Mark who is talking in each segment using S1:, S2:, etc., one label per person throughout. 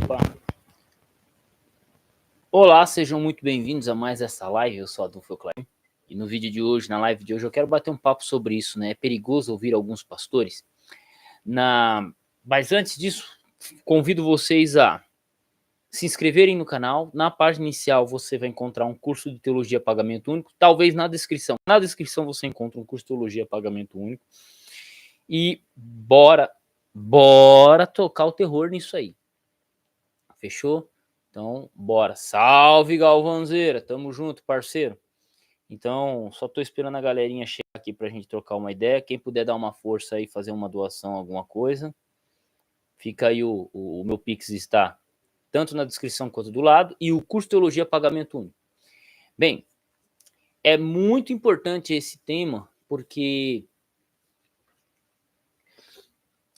S1: Opa. Olá, sejam muito bem-vindos a mais essa live. Eu sou Adolfo Euclair. E no vídeo de hoje, na live de hoje, eu quero bater um papo sobre isso, né? É perigoso ouvir alguns pastores. Mas antes disso, convido vocês a se inscreverem no canal. Na página inicial você vai encontrar um curso de teologia pagamento único. Talvez na descrição. Na descrição você encontra um curso de teologia pagamento único. E bora tocar o terror nisso aí. Fechou? Então, bora. Salve, Galvanzeira. Tamo junto, parceiro. Então, só tô esperando a galerinha chegar aqui pra gente trocar uma ideia. Quem puder dar uma força aí, fazer uma doação, alguma coisa, fica aí o meu Pix está tanto na descrição quanto do lado. E o curso Teologia Pagamento Único. Bem, é muito importante esse tema, porque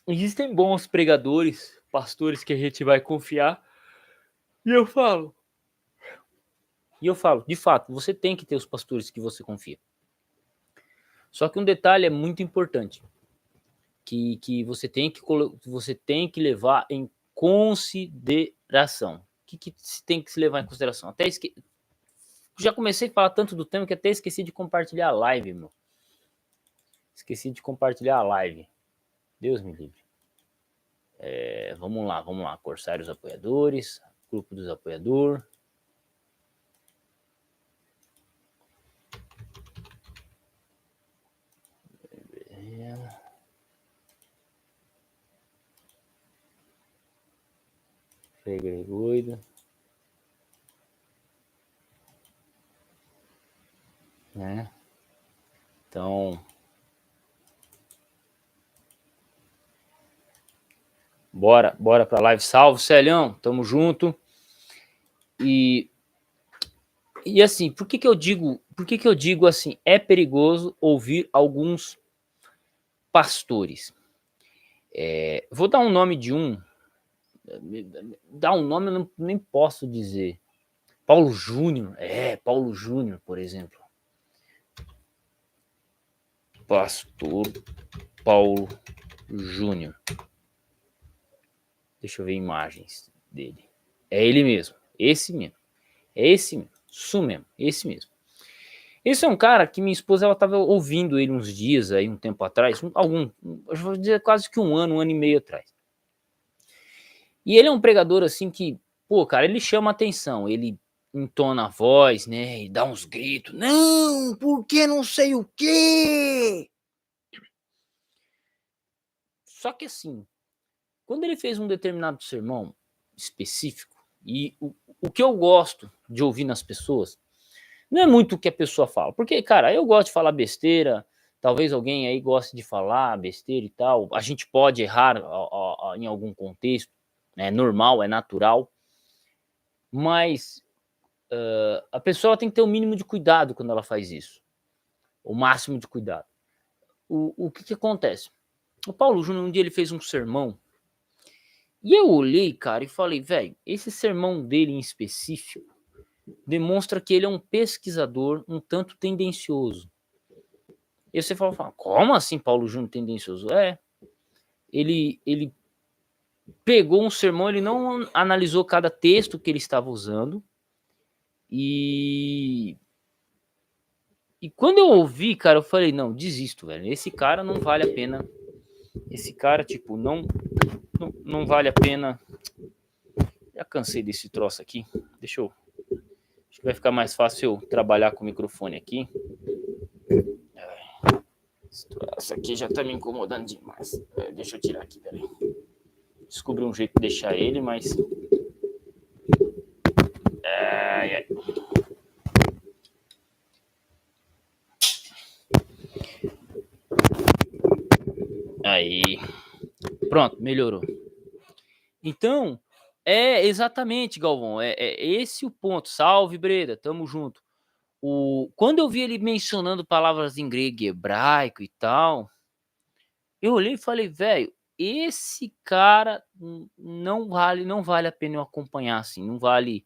S1: existem bons pregadores, pastores que a gente vai confiar. E eu falo, de fato, você tem que ter os pastores que você confia. Só que um detalhe é muito importante, que você tem que levar em consideração. O que tem que se levar em consideração? Já comecei a falar tanto do tema que até esqueci de compartilhar a live, meu. Esqueci de compartilhar a live. Deus me livre. Vamos lá. Corsários apoiadores, grupo dos apoiadores. Frei Gregório. Né? Então, bora pra live. Salve, Celhão, tamo junto. E assim, por que eu digo assim, é perigoso ouvir alguns pastores? Vou dar um nome de um, dar um nome eu nem posso dizer. Paulo Júnior, Paulo Júnior, por exemplo. Pastor Paulo Júnior. Deixa eu ver imagens dele. É ele mesmo, esse mesmo. É esse mesmo, isso mesmo, esse mesmo. Esse é um cara que minha esposa, ela tava ouvindo ele uns dias aí, um tempo atrás, eu vou dizer quase que um ano e meio atrás. E ele é um pregador assim que, pô, cara, ele chama atenção, ele entona a voz, né, e dá uns gritos, não, porque não sei o quê. Só que assim, quando ele fez um determinado sermão específico, e o que eu gosto de ouvir nas pessoas, não é muito o que a pessoa fala, porque, cara, eu gosto de falar besteira, talvez alguém aí goste de falar besteira e tal, a gente pode errar em algum contexto, é normal, é natural, mas a pessoa tem que ter o mínimo de cuidado quando ela faz isso, o máximo de cuidado. O que acontece? O Paulo Júnior, um dia ele fez um sermão, e eu olhei, cara, e falei, velho, esse sermão dele em específico demonstra que ele é um pesquisador um tanto tendencioso. E você fala, como assim Paulo Júnior tendencioso? Ele pegou um sermão, ele não analisou cada texto que ele estava usando, e quando eu ouvi, cara, eu falei, não, desisto, velho, esse cara não vale a pena, esse cara, tipo, não vale a pena. Já cansei desse troço aqui, acho que vai ficar mais fácil eu trabalhar com o microfone aqui. Essa aqui já tá me incomodando demais. Deixa eu tirar aqui, peraí. Descobri um jeito de deixar ele, mas... Aí. Pronto, melhorou. Então, exatamente, Galvão. É esse o ponto. Salve, Breda, tamo junto. Quando eu vi ele mencionando palavras em grego e hebraico e tal, eu olhei e falei, velho, esse cara não vale a pena eu acompanhar, assim, não vale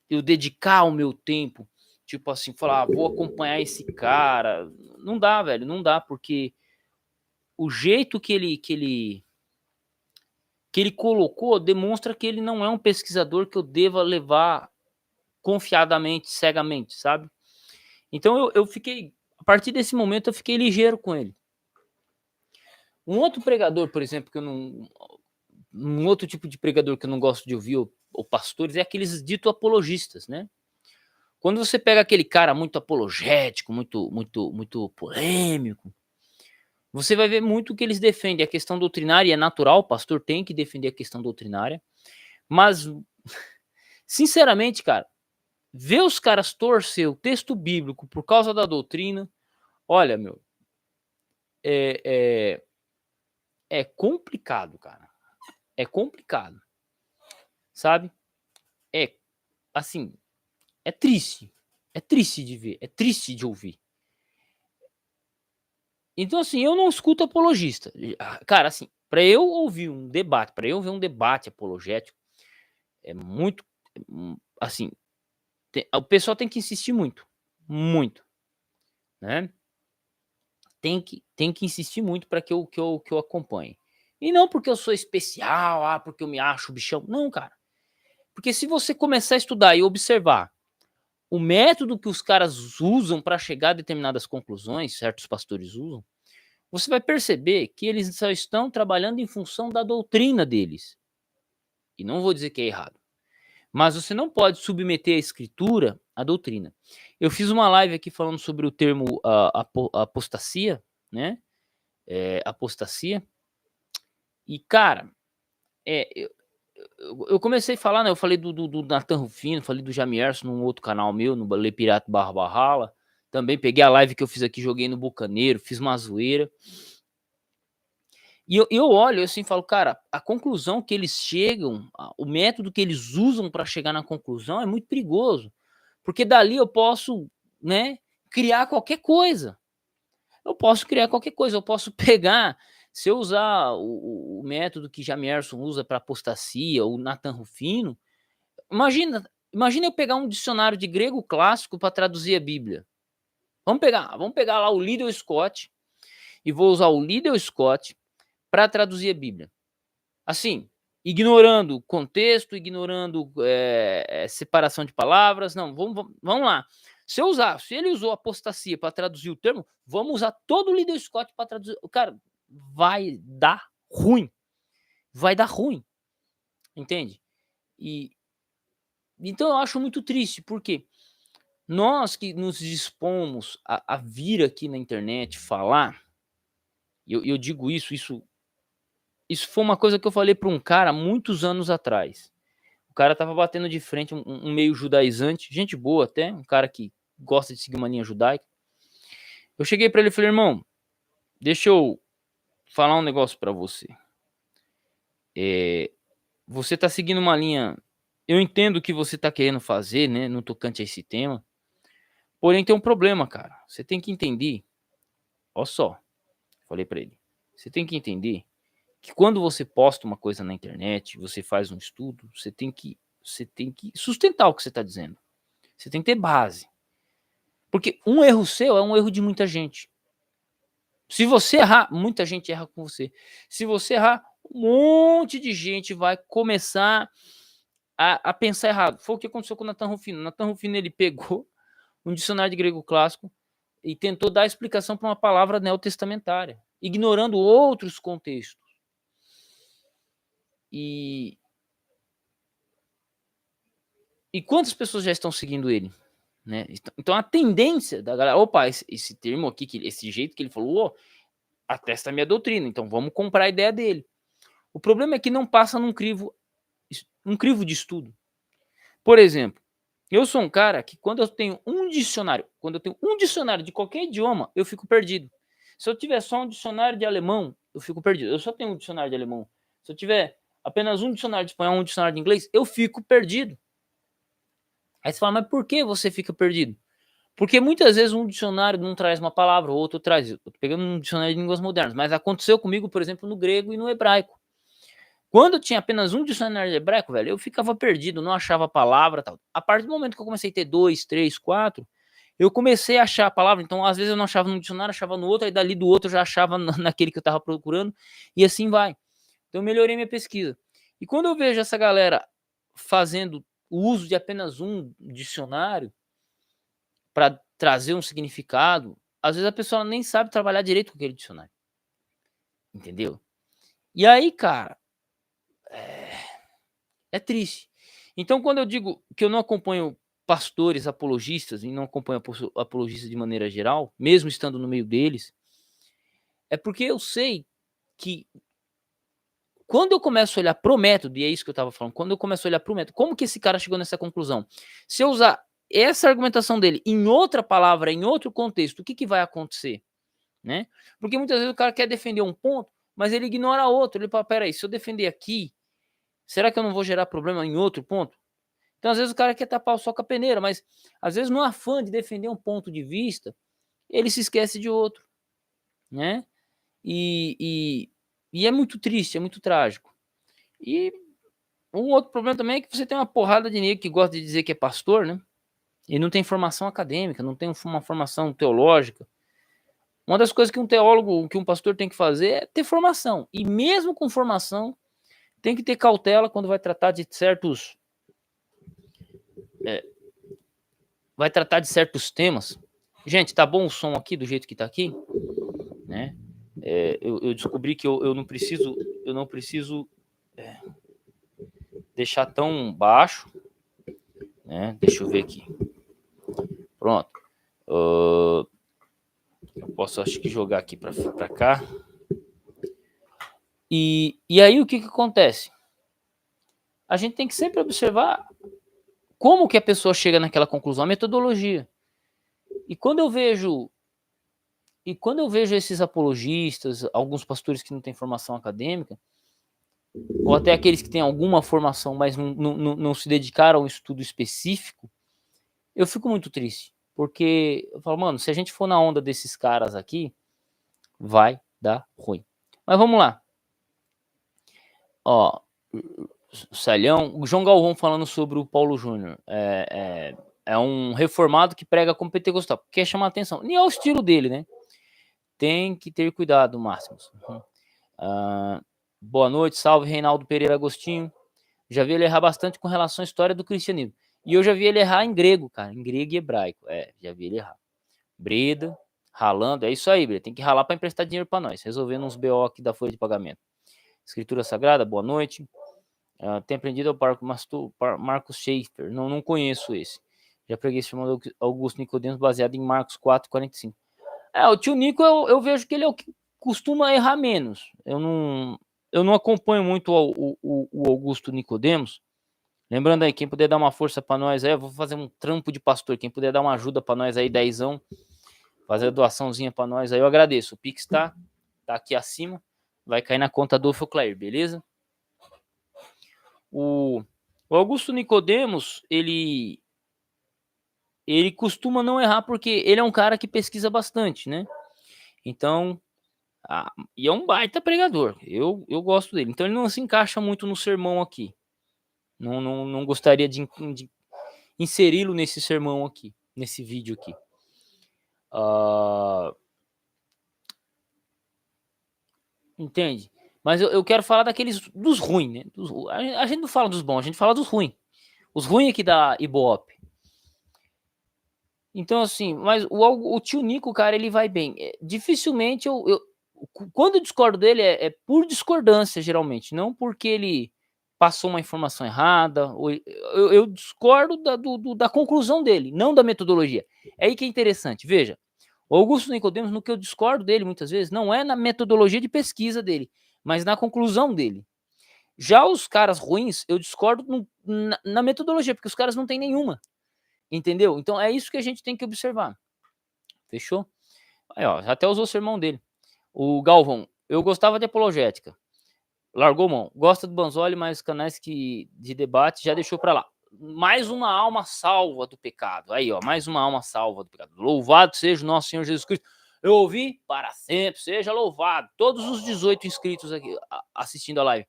S1: eu dedicar o meu tempo, tipo assim, falar, vou acompanhar esse cara. Não dá, velho, não dá, porque o jeito que ele que ele colocou demonstra que ele não é um pesquisador que eu deva levar confiadamente, cegamente, sabe? Então eu fiquei, a partir desse momento eu fiquei ligeiro com ele. Um outro pregador, por exemplo, que eu não, um outro tipo de pregador que eu não gosto de ouvir, ou pastores, é aqueles dito apologistas, né? Quando você pega aquele cara muito apologético, muito polêmico, você vai ver muito que eles defendem a questão doutrinária, e é natural, o pastor tem que defender a questão doutrinária, mas, sinceramente, cara, ver os caras torcer o texto bíblico por causa da doutrina, olha, meu, é, é complicado, cara. É complicado, sabe? É, assim, é triste. É triste de ver, é triste de ouvir. Então, assim, eu não escuto apologista. Cara, assim, para eu ouvir um debate, para eu ver um debate apologético, é muito, assim, o pessoal tem que insistir muito, muito, né? Tem que insistir muito para que eu acompanhe. E não porque eu sou especial, porque eu me acho bichão. Não, cara. Porque se você começar a estudar e observar o método que os caras usam para chegar a determinadas conclusões, certos pastores usam, você vai perceber que eles só estão trabalhando em função da doutrina deles. E não vou dizer que é errado. Mas você não pode submeter a escritura à doutrina. Eu fiz uma live aqui falando sobre o termo apostasia, né? Apostasia. E, cara, eu comecei a falar, né? Eu falei do Nathan Rufino, falei do Jamierson num outro canal meu, no Le Pirate Barra. Também peguei a live que eu fiz aqui, joguei no Bucaneiro, fiz uma zoeira. E eu olho assim e falo, cara, a conclusão que eles chegam, o método que eles usam para chegar na conclusão é muito perigoso. Porque dali eu posso, né, criar qualquer coisa. Eu posso criar qualquer coisa, eu posso pegar, se eu usar o método que Jamierson usa para apostasia, o Nathan Rufino, imagina eu pegar um dicionário de grego clássico para traduzir a Bíblia. Vamos pegar lá o Liddell Scott e vou usar o Liddell Scott para traduzir a Bíblia. Assim, ignorando contexto, ignorando separação de palavras. Não, vamos lá. Se ele usou apostasia para traduzir o termo, vamos usar todo o Liddell Scott para traduzir. Cara, vai dar ruim. Vai dar ruim. Entende? Então eu acho muito triste, porque nós que nos dispomos a vir aqui na internet falar, eu digo isso foi uma coisa que eu falei para um cara muitos anos atrás. O cara tava batendo de frente, um meio judaizante, gente boa até, um cara que gosta de seguir uma linha judaica. Eu cheguei para ele e falei, irmão, deixa eu falar um negócio para você. Você tá seguindo uma linha, eu entendo o que você tá querendo fazer, né, no tocante a esse tema, porém tem um problema, cara. Você tem que entender, ó só, falei para ele, você tem que entender que quando você posta uma coisa na internet, você faz um estudo, você tem que sustentar o que você está dizendo. Você tem que ter base. Porque um erro seu é um erro de muita gente. Se você errar, muita gente erra com você. Se você errar, um monte de gente vai começar a pensar errado. Foi o que aconteceu com o Nathan Rufino. O Nathan Rufino, ele pegou um dicionário de grego clássico e tentou dar explicação para uma palavra neotestamentária, ignorando outros contextos. E quantas pessoas já estão seguindo ele? Né? Então a tendência da galera, opa, esse termo aqui, esse jeito que ele falou, atesta a minha doutrina, então vamos comprar a ideia dele. O problema é que não passa num crivo de estudo. Por exemplo, eu sou um cara que quando eu tenho um dicionário de qualquer idioma, eu fico perdido. Se eu tiver só um dicionário de alemão, eu fico perdido. Eu só tenho um dicionário de alemão. Se eu tiver apenas um dicionário de espanhol, um dicionário de inglês, eu fico perdido. Aí você fala, mas por que você fica perdido? Porque muitas vezes um dicionário não traz uma palavra, o outro traz. Eu tô pegando um dicionário de línguas modernas, mas aconteceu comigo, por exemplo, no grego e no hebraico. Quando eu tinha apenas um dicionário de hebraico, velho, eu ficava perdido, não achava a palavra, tal. A partir do momento que eu comecei a ter 2, 3, 4, eu comecei a achar a palavra. Então, às vezes eu não achava num dicionário, achava no outro, aí dali do outro eu já achava naquele que eu estava procurando, e assim vai. Então eu melhorei minha pesquisa. E quando eu vejo essa galera fazendo o uso de apenas um dicionário para trazer um significado, às vezes a pessoa nem sabe trabalhar direito com aquele dicionário. Entendeu? E aí, cara, é triste. Então, quando eu digo que eu não acompanho pastores apologistas e não acompanho apologistas de maneira geral, mesmo estando no meio deles, é porque eu sei que quando eu começo a olhar pro método, e é isso que eu estava falando, quando eu começo a olhar pro método, como que esse cara chegou nessa conclusão? Se eu usar essa argumentação dele em outra palavra, em outro contexto, o que, que vai acontecer? Né? Porque muitas vezes o cara quer defender um ponto, mas ele ignora outro. Ele fala, peraí, se eu defender aqui, será que eu não vou gerar problema em outro ponto? Então, às vezes, o cara quer tapar o sol com a peneira, mas às vezes, no afã de defender um ponto de vista, ele se esquece de outro, né? E é muito triste, é muito trágico. E um outro problema também é que você tem uma porrada de negro que gosta de dizer que é pastor, né? E não tem formação acadêmica, não tem uma formação teológica. Uma das coisas que um teólogo, que um pastor tem que fazer é ter formação. E mesmo com formação, tem que ter cautela quando vai tratar de certos vai tratar de certos temas. Gente, tá bom o som aqui do jeito que tá aqui, né? Eu descobri que eu não preciso deixar tão baixo, né? Deixa eu ver aqui. Pronto. Eu posso, acho que, jogar aqui para cá. E aí o que acontece? A gente tem que sempre observar como que a pessoa chega naquela conclusão, a metodologia. E quando eu vejo esses apologistas, alguns pastores que não têm formação acadêmica, ou até aqueles que têm alguma formação, mas não se dedicaram a um estudo específico, eu fico muito triste. Porque eu falo, mano, se a gente for na onda desses caras aqui, vai dar ruim. Mas vamos lá. Ó, Salhão, o João Galvão falando sobre o Paulo Júnior. É um reformado que prega como pentecostal. Quer chamar atenção. Nem é o estilo dele, né? Tem que ter cuidado, Máximos. Boa noite, salve Reinaldo Pereira Agostinho. Já vi ele errar bastante com relação à história do cristianismo. E eu já vi ele errar em grego, cara. Em grego e hebraico. Já vi ele errar. Breda, ralando. É isso aí, Breda. Tem que ralar para emprestar dinheiro para nós. Resolvendo uns BO aqui da folha de pagamento. Escritura Sagrada, boa noite. Tem aprendido ao Marcos Schaefer. Não conheço esse. Já preguei esse chamado Augusto Nicodemos baseado em Marcos 4:45. O tio Nico, eu vejo que ele é o que costuma errar menos. Eu não acompanho muito o Augusto Nicodemos. Lembrando aí, quem puder dar uma força para nós aí, eu vou fazer um trampo de pastor. Quem puder dar uma ajuda para nós aí, dezão, fazer a doaçãozinha para nós aí, eu agradeço. O Pix tá aqui acima, vai cair na conta do Clair, beleza? O Augusto Nicodemos, ele costuma não errar porque ele é um cara que pesquisa bastante, né? Então, e é um baita pregador. Eu gosto dele. Então ele não se encaixa muito no sermão aqui. Não gostaria de inseri-lo nesse sermão aqui, nesse vídeo aqui. Entende? Mas eu quero falar dos ruins, né? A gente não fala dos bons, a gente fala dos ruins. Os ruins aqui da Ibope. Então, assim, mas o tio Nico, cara, ele vai bem. Dificilmente quando eu discordo dele é por discordância, geralmente. Não porque ele passou uma informação errada. Eu discordo da conclusão dele, não da metodologia. É aí que é interessante. Veja, o Augusto Nicodemos, no que eu discordo dele muitas vezes, não é na metodologia de pesquisa dele, mas na conclusão dele. Já os caras ruins, eu discordo na metodologia, porque os caras não têm nenhuma. Entendeu? Então é isso que a gente tem que observar. Fechou? Aí, ó, até usou o sermão dele. O Galvão, eu gostava de apologética. Largou mão. Gosta do Banzoli, mas canais de debate já deixou para lá. Mais uma alma salva do pecado. Aí, ó, mais uma alma salva do pecado. Louvado seja o nosso Senhor Jesus Cristo. Eu ouvi para sempre, seja louvado. Todos os 18 inscritos aqui assistindo a live.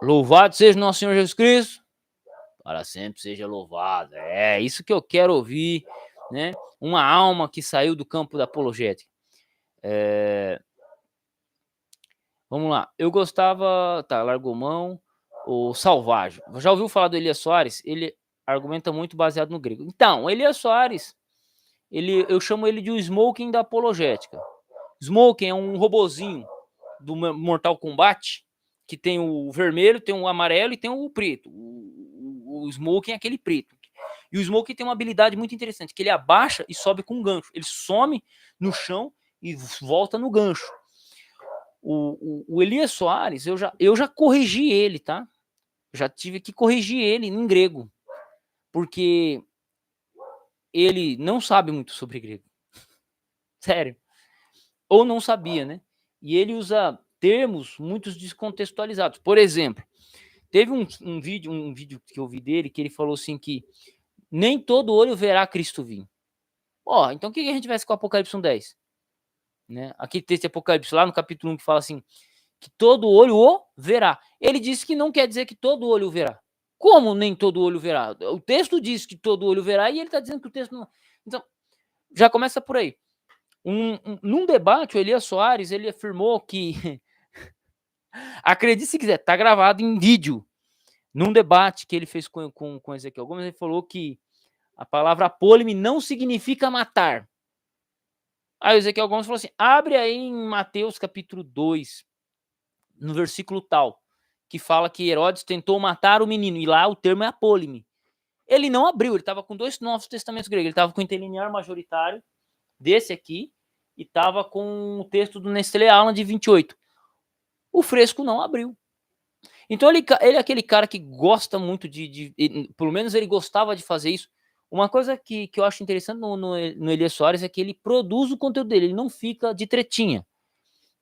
S1: Louvado seja o nosso Senhor Jesus Cristo. Para sempre seja louvado. É isso que eu quero ouvir, né? Uma alma que saiu do campo da apologética. Vamos lá. Eu gostava... Tá, largou mão. O Salvagem. Já ouviu falar do Elias Soares? Ele argumenta muito baseado no grego. Então, o Elias Soares, eu chamo ele de o Smoking da apologética. Smoking é um robozinho do Mortal Kombat, que tem o vermelho, tem o amarelo e tem o preto. O Smoking é aquele preto. E o Smoking tem uma habilidade muito interessante, que ele abaixa e sobe com um gancho. Ele some no chão e volta no gancho. O Elias Soares, eu já corrigi ele, tá? Já tive que corrigir ele em grego, porque ele não sabe muito sobre grego. Sério. Ou não sabia, né? E ele usa termos muito descontextualizados. Por exemplo, teve um vídeo que eu vi dele que ele falou assim que nem todo olho verá Cristo vir. Ó, então o que a gente vai com Apocalipse 1:10? Né? Aqui texto de Apocalipse lá no capítulo 1 que fala assim que todo olho o verá. Ele disse que não quer dizer que todo olho o verá. Como nem todo olho verá? O texto diz que todo olho verá e ele está dizendo que o texto não... Então, já começa por aí. Num debate, o Elias Soares, ele afirmou que... Acredite se quiser, tá gravado em vídeo. Num debate que ele fez com Ezequiel Gomes, ele falou que a palavra apólime não significa matar. Aí o Ezequiel Gomes falou assim, abre aí em Mateus capítulo 2, no versículo tal, que fala que Herodes tentou matar o menino, e lá o termo é apólime. Ele não abriu, ele estava com 2 Novos Testamentos gregos, ele estava com o interlinear majoritário, desse aqui, e estava com o texto do Nestlé Aland de 28. O fresco não abriu. Então ele é aquele cara que gosta muito pelo menos ele gostava de fazer isso. Uma coisa que eu acho interessante no Elias Soares é que ele produz o conteúdo dele, ele não fica de tretinha.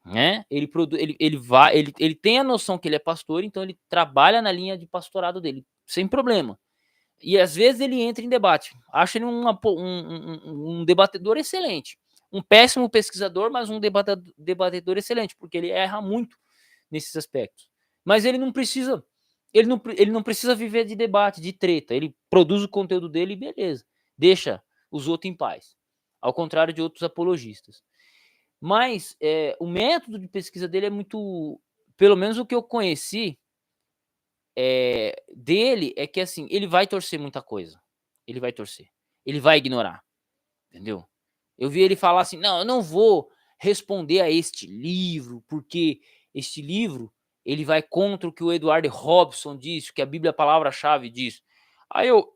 S1: Né? Ele tem a noção que ele é pastor, então ele trabalha na linha de pastorado dele, sem problema. E às vezes ele entra em debate. Acho ele um debatedor excelente. Um péssimo pesquisador, mas um debatedor excelente, porque ele erra muito nesses aspectos. Mas ele não precisa, ele não precisa viver de debate, de treta. Ele produz o conteúdo dele e beleza. Deixa os outros em paz. Ao contrário de outros apologistas. Mas o método de pesquisa dele é muito... Pelo menos o que eu conheci dele é que, assim, ele vai torcer muita coisa. Ele vai torcer. Ele vai ignorar. Entendeu? Eu vi ele falar assim, não, eu não vou responder a este livro, porque este livro, ele vai contra o que o Edward Robson disse, que a Bíblia é a palavra-chave diz. Aí eu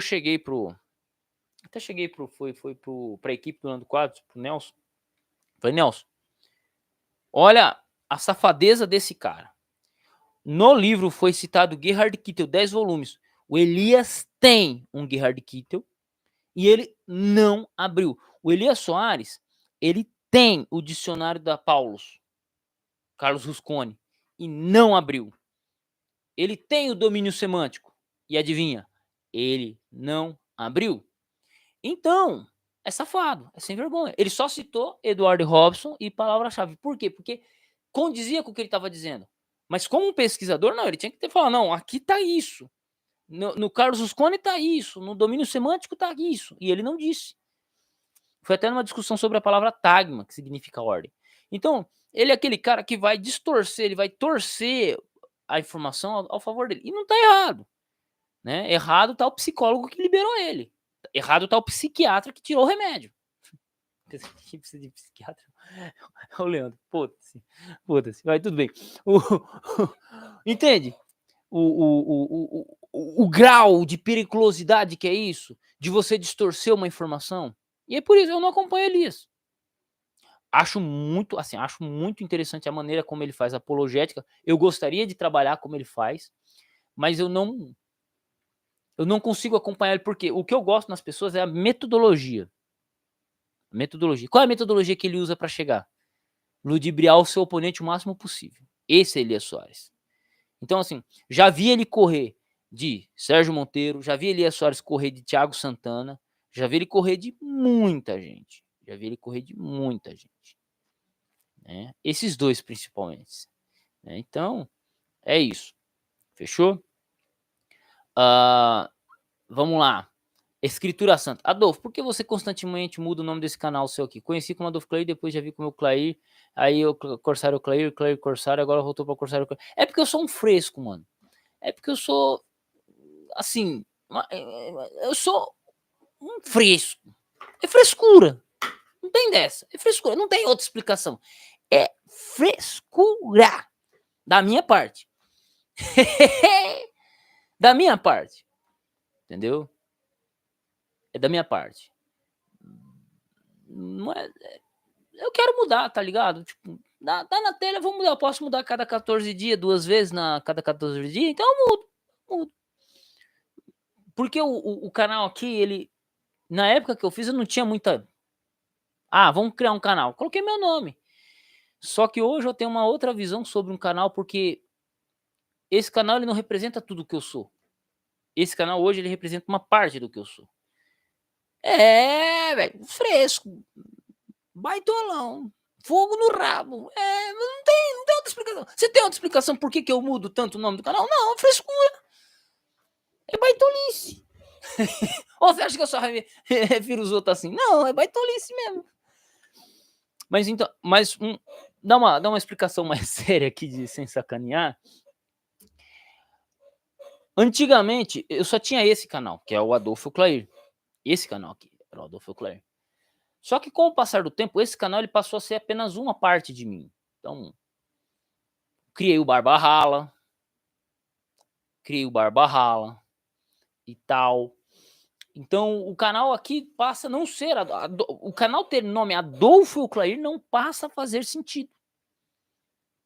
S1: cheguei pra equipe do Nando Quadros, pro Nelson. Falei, Nelson, olha a safadeza desse cara. No livro foi citado Gerhard Kittel, 10 volumes. O Elias tem um Gerhard Kittel e ele não abriu. O Elias Soares, ele tem o dicionário da Paulus, Carlos Rusconi, e não abriu. Ele tem o domínio semântico e adivinha? Ele não abriu. Então, é safado, é sem vergonha. Ele só citou Edward Robson e palavra-chave. Por quê? Porque condizia com o que ele estava dizendo. Mas como um pesquisador, não, ele tinha que ter falado, não, aqui está isso. No Carlos Rusconi está isso. No domínio semântico está isso. E ele não disse. Foi até numa discussão sobre a palavra tagma, que significa ordem. Então, ele é aquele cara que vai distorcer, ele vai torcer a informação ao favor dele. E não está errado. Né? Errado está o psicólogo que liberou ele. Errado está o psiquiatra que tirou o remédio. Que precisa de psiquiatra? O Leandro, foda-se, vai, tudo bem. Entende? O grau de periculosidade que é isso, de você distorcer uma informação. E é por isso eu não acompanho Elias. Acho muito interessante a maneira como ele faz apologética. Eu gostaria de trabalhar como ele faz, mas eu não consigo acompanhar ele, porque o que eu gosto nas pessoas é a metodologia. Qual é a metodologia que ele usa para chegar? Ludibriar o seu oponente o máximo possível. Esse é Elias Soares. Então, assim, já vi ele correr de Sérgio Monteiro, já vi Elias Soares correr de Thiago Santana, já vi ele correr de muita gente. Né? Esses dois, principalmente. Né? Então, é isso. Fechou? Vamos lá. Escritura Santa. Adolfo, por que você constantemente muda o nome desse canal seu aqui? Conheci como Adolfo Clair, depois já vi como o Clair, aí o Corsário Clair, Clair Corsário, agora voltou para Corsário Clair. É porque eu sou um fresco, mano. É porque eu sou, assim, eu sou um fresco. É frescura. Não tem dessa. É frescura. Não tem outra explicação. É frescura. Da minha parte. Da minha parte. Entendeu? É da minha parte. Não é, eu quero mudar, tá ligado? Tipo, tá na telha, eu vou mudar. Eu posso mudar a cada 14 dias, 2 vezes na cada 14 dias, então eu mudo. Porque o canal aqui, ele. Na época que eu fiz, eu não tinha muita. Ah, vamos criar um canal. Coloquei meu nome. Só que hoje eu tenho uma outra visão sobre um canal, porque esse canal ele não representa tudo que eu sou. Esse canal hoje ele representa uma parte do que eu sou. É, velho, fresco, baitolão, fogo no rabo. É, não tem outra explicação. Você tem outra explicação por que eu mudo tanto o nome do canal? Não, é frescura. É baitolice. Ou você acha que eu só refiro os outros assim? Não, é baitolice mesmo. Mas então, dá uma explicação mais séria aqui, sem sacanear. Antigamente, eu só tinha esse canal, que é o Adolfo Clair. Esse canal aqui, era o Adolfo Clair. Só que com o passar do tempo, esse canal ele passou a ser apenas uma parte de mim. Então, criei o Barba Rala e tal. Então, o canal aqui passa a não ser... o canal ter nome Adolfo Clair não passa a fazer sentido.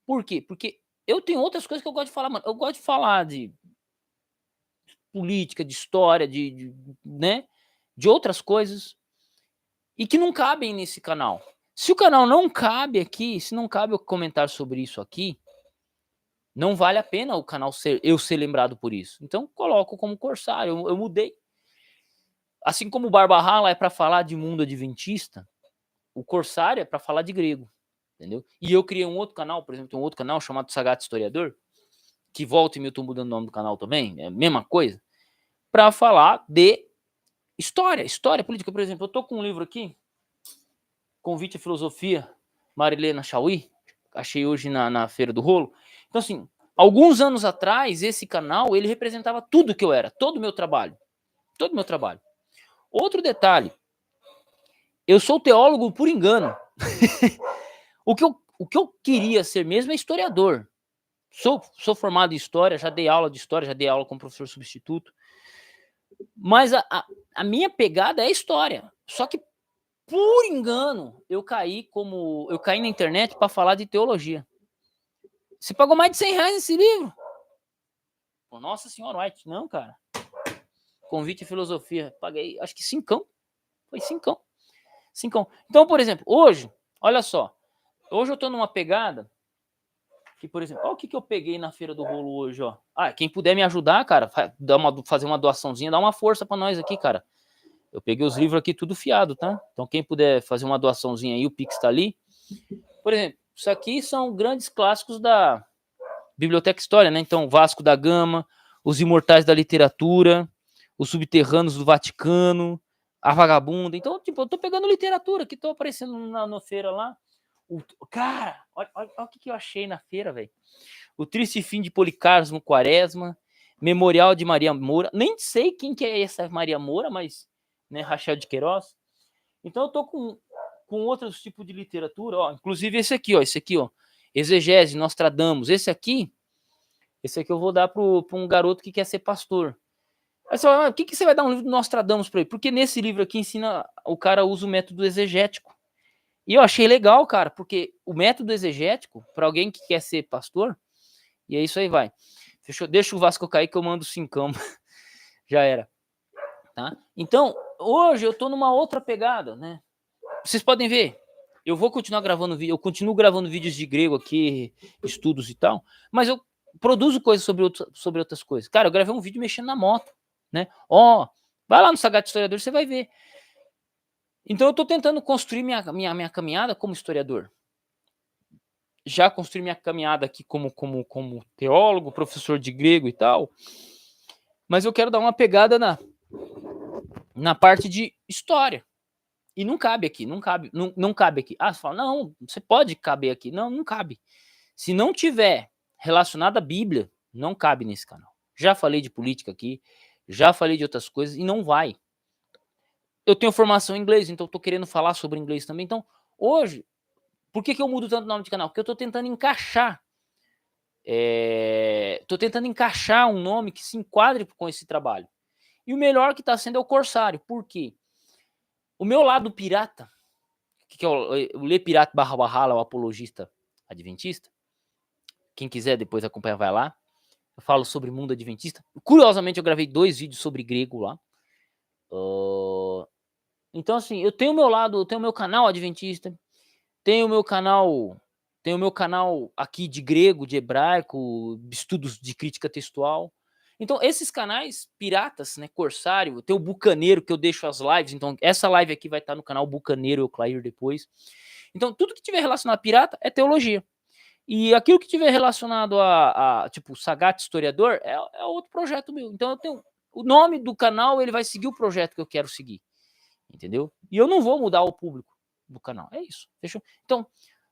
S1: Por quê? Porque eu tenho outras coisas que eu gosto de falar, mano. Eu gosto de falar de política, de história, né? De outras coisas. E que não cabem nesse canal. Se o canal não cabe aqui, se não cabe eu comentar sobre isso aqui, não vale a pena o canal eu ser lembrado por isso. Então, coloco como Corsário. Eu mudei. Assim como o Barba Rala é para falar de mundo adventista, o Corsário é para falar de grego. Entendeu? E eu criei um outro canal, por exemplo, tem um outro canal chamado Sagat Historiador, que volta e eu tô mudando o nome do canal também, é a mesma coisa, para falar de história política. Por exemplo, eu tô com um livro aqui, Convite à Filosofia, Marilena Chauí, achei hoje na Feira do Rolo. Então, assim, alguns anos atrás, esse canal, ele representava tudo que eu era, todo o meu trabalho. Outro detalhe, eu sou teólogo por engano. O que eu queria ser mesmo é historiador. Sou formado em história, já dei aula de história, já dei aula como professor substituto. Mas a minha pegada é história. Só que, por engano, eu caí na internet para falar de teologia. Você pagou mais de R$100 nesse livro? Pô, nossa senhora, White, não, cara. Convite à Filosofia. Paguei, acho que 5. Foi 5. Então, por exemplo, hoje, olha só. Hoje eu tô numa pegada que, por exemplo, olha o que eu peguei na Feira do Rolo hoje, ó. Ah, quem puder me ajudar, cara, fazer uma doaçãozinha, dá uma força pra nós aqui, cara. Eu peguei os livros aqui tudo fiado, tá? Então quem puder fazer uma doaçãozinha aí, o Pix tá ali. Por exemplo, isso aqui são grandes clássicos da Biblioteca História, né? Então, Vasco da Gama, Os Imortais da Literatura, Os Subterrâneos do Vaticano, A Vagabunda. Então, tipo, eu tô pegando literatura que tô aparecendo na feira lá. Cara, olha o que eu achei na feira, velho. O Triste Fim de Policarpo Quaresma, Memorial de Maria Moura. Nem sei quem que é essa Maria Moura, mas, né, Rachel de Queiroz. Então eu tô com outros tipos de literatura, ó, inclusive esse aqui, ó, Exegese, Nostradamus. Esse aqui eu vou dar para um garoto que quer ser pastor. Aí você fala, o que você vai dar um livro do Nostradamus para ele? Porque nesse livro aqui ensina, o cara usa o método exegético. E eu achei legal, cara, porque o método exegético, para alguém que quer ser pastor, e é isso aí, vai. Fechou? Deixa o Vasco cair que eu mando 5. Já era. Tá? Então, hoje eu tô numa outra pegada, né? Vocês podem ver, eu vou continuar gravando vídeo, eu continuo gravando vídeos de grego aqui, estudos e tal, mas eu produzo coisas sobre outras coisas. Cara, eu gravei um vídeo mexendo na moto, né? Ó, vai lá no Sagat Historiador, você vai ver. Então eu tô tentando construir minha caminhada como historiador. Já construí minha caminhada aqui como teólogo, professor de grego e tal, mas eu quero dar uma pegada na parte de história. E não cabe aqui, não cabe aqui. Ah, você fala, não, você pode caber aqui. Não, não cabe. Se não tiver relacionado à Bíblia, não cabe nesse canal. Já falei de política aqui, já falei de outras coisas e não vai. Eu tenho formação em inglês, então eu tô querendo falar sobre inglês também. Então, hoje, por que eu mudo tanto o nome de canal? Porque eu tô tentando encaixar. Tô tentando encaixar um nome que se enquadre com esse trabalho. E o melhor que tá sendo é o Corsário. Por quê? O meu lado pirata, que é o Lê Pirata barra Valhalla, o apologista adventista. Quem quiser depois acompanhar, vai lá. Eu falo sobre mundo adventista. Curiosamente, eu gravei 2 vídeos sobre grego lá. Então, assim, eu tenho o meu lado, eu tenho o meu canal adventista, tenho o meu canal aqui de grego, de hebraico, estudos de crítica textual. Então, esses canais piratas, né, Corsário, tem o Bucaneiro, que eu deixo as lives. Então, essa live aqui vai estar no canal Bucaneiro, eu Clair depois. Então, tudo que tiver relacionado a pirata é teologia. E aquilo que tiver relacionado a tipo, Sagat Historiador é outro projeto meu. Então eu tenho o nome do canal, ele vai seguir o projeto que eu quero seguir, entendeu? E eu não vou mudar o público do canal. É isso, fechou? Então,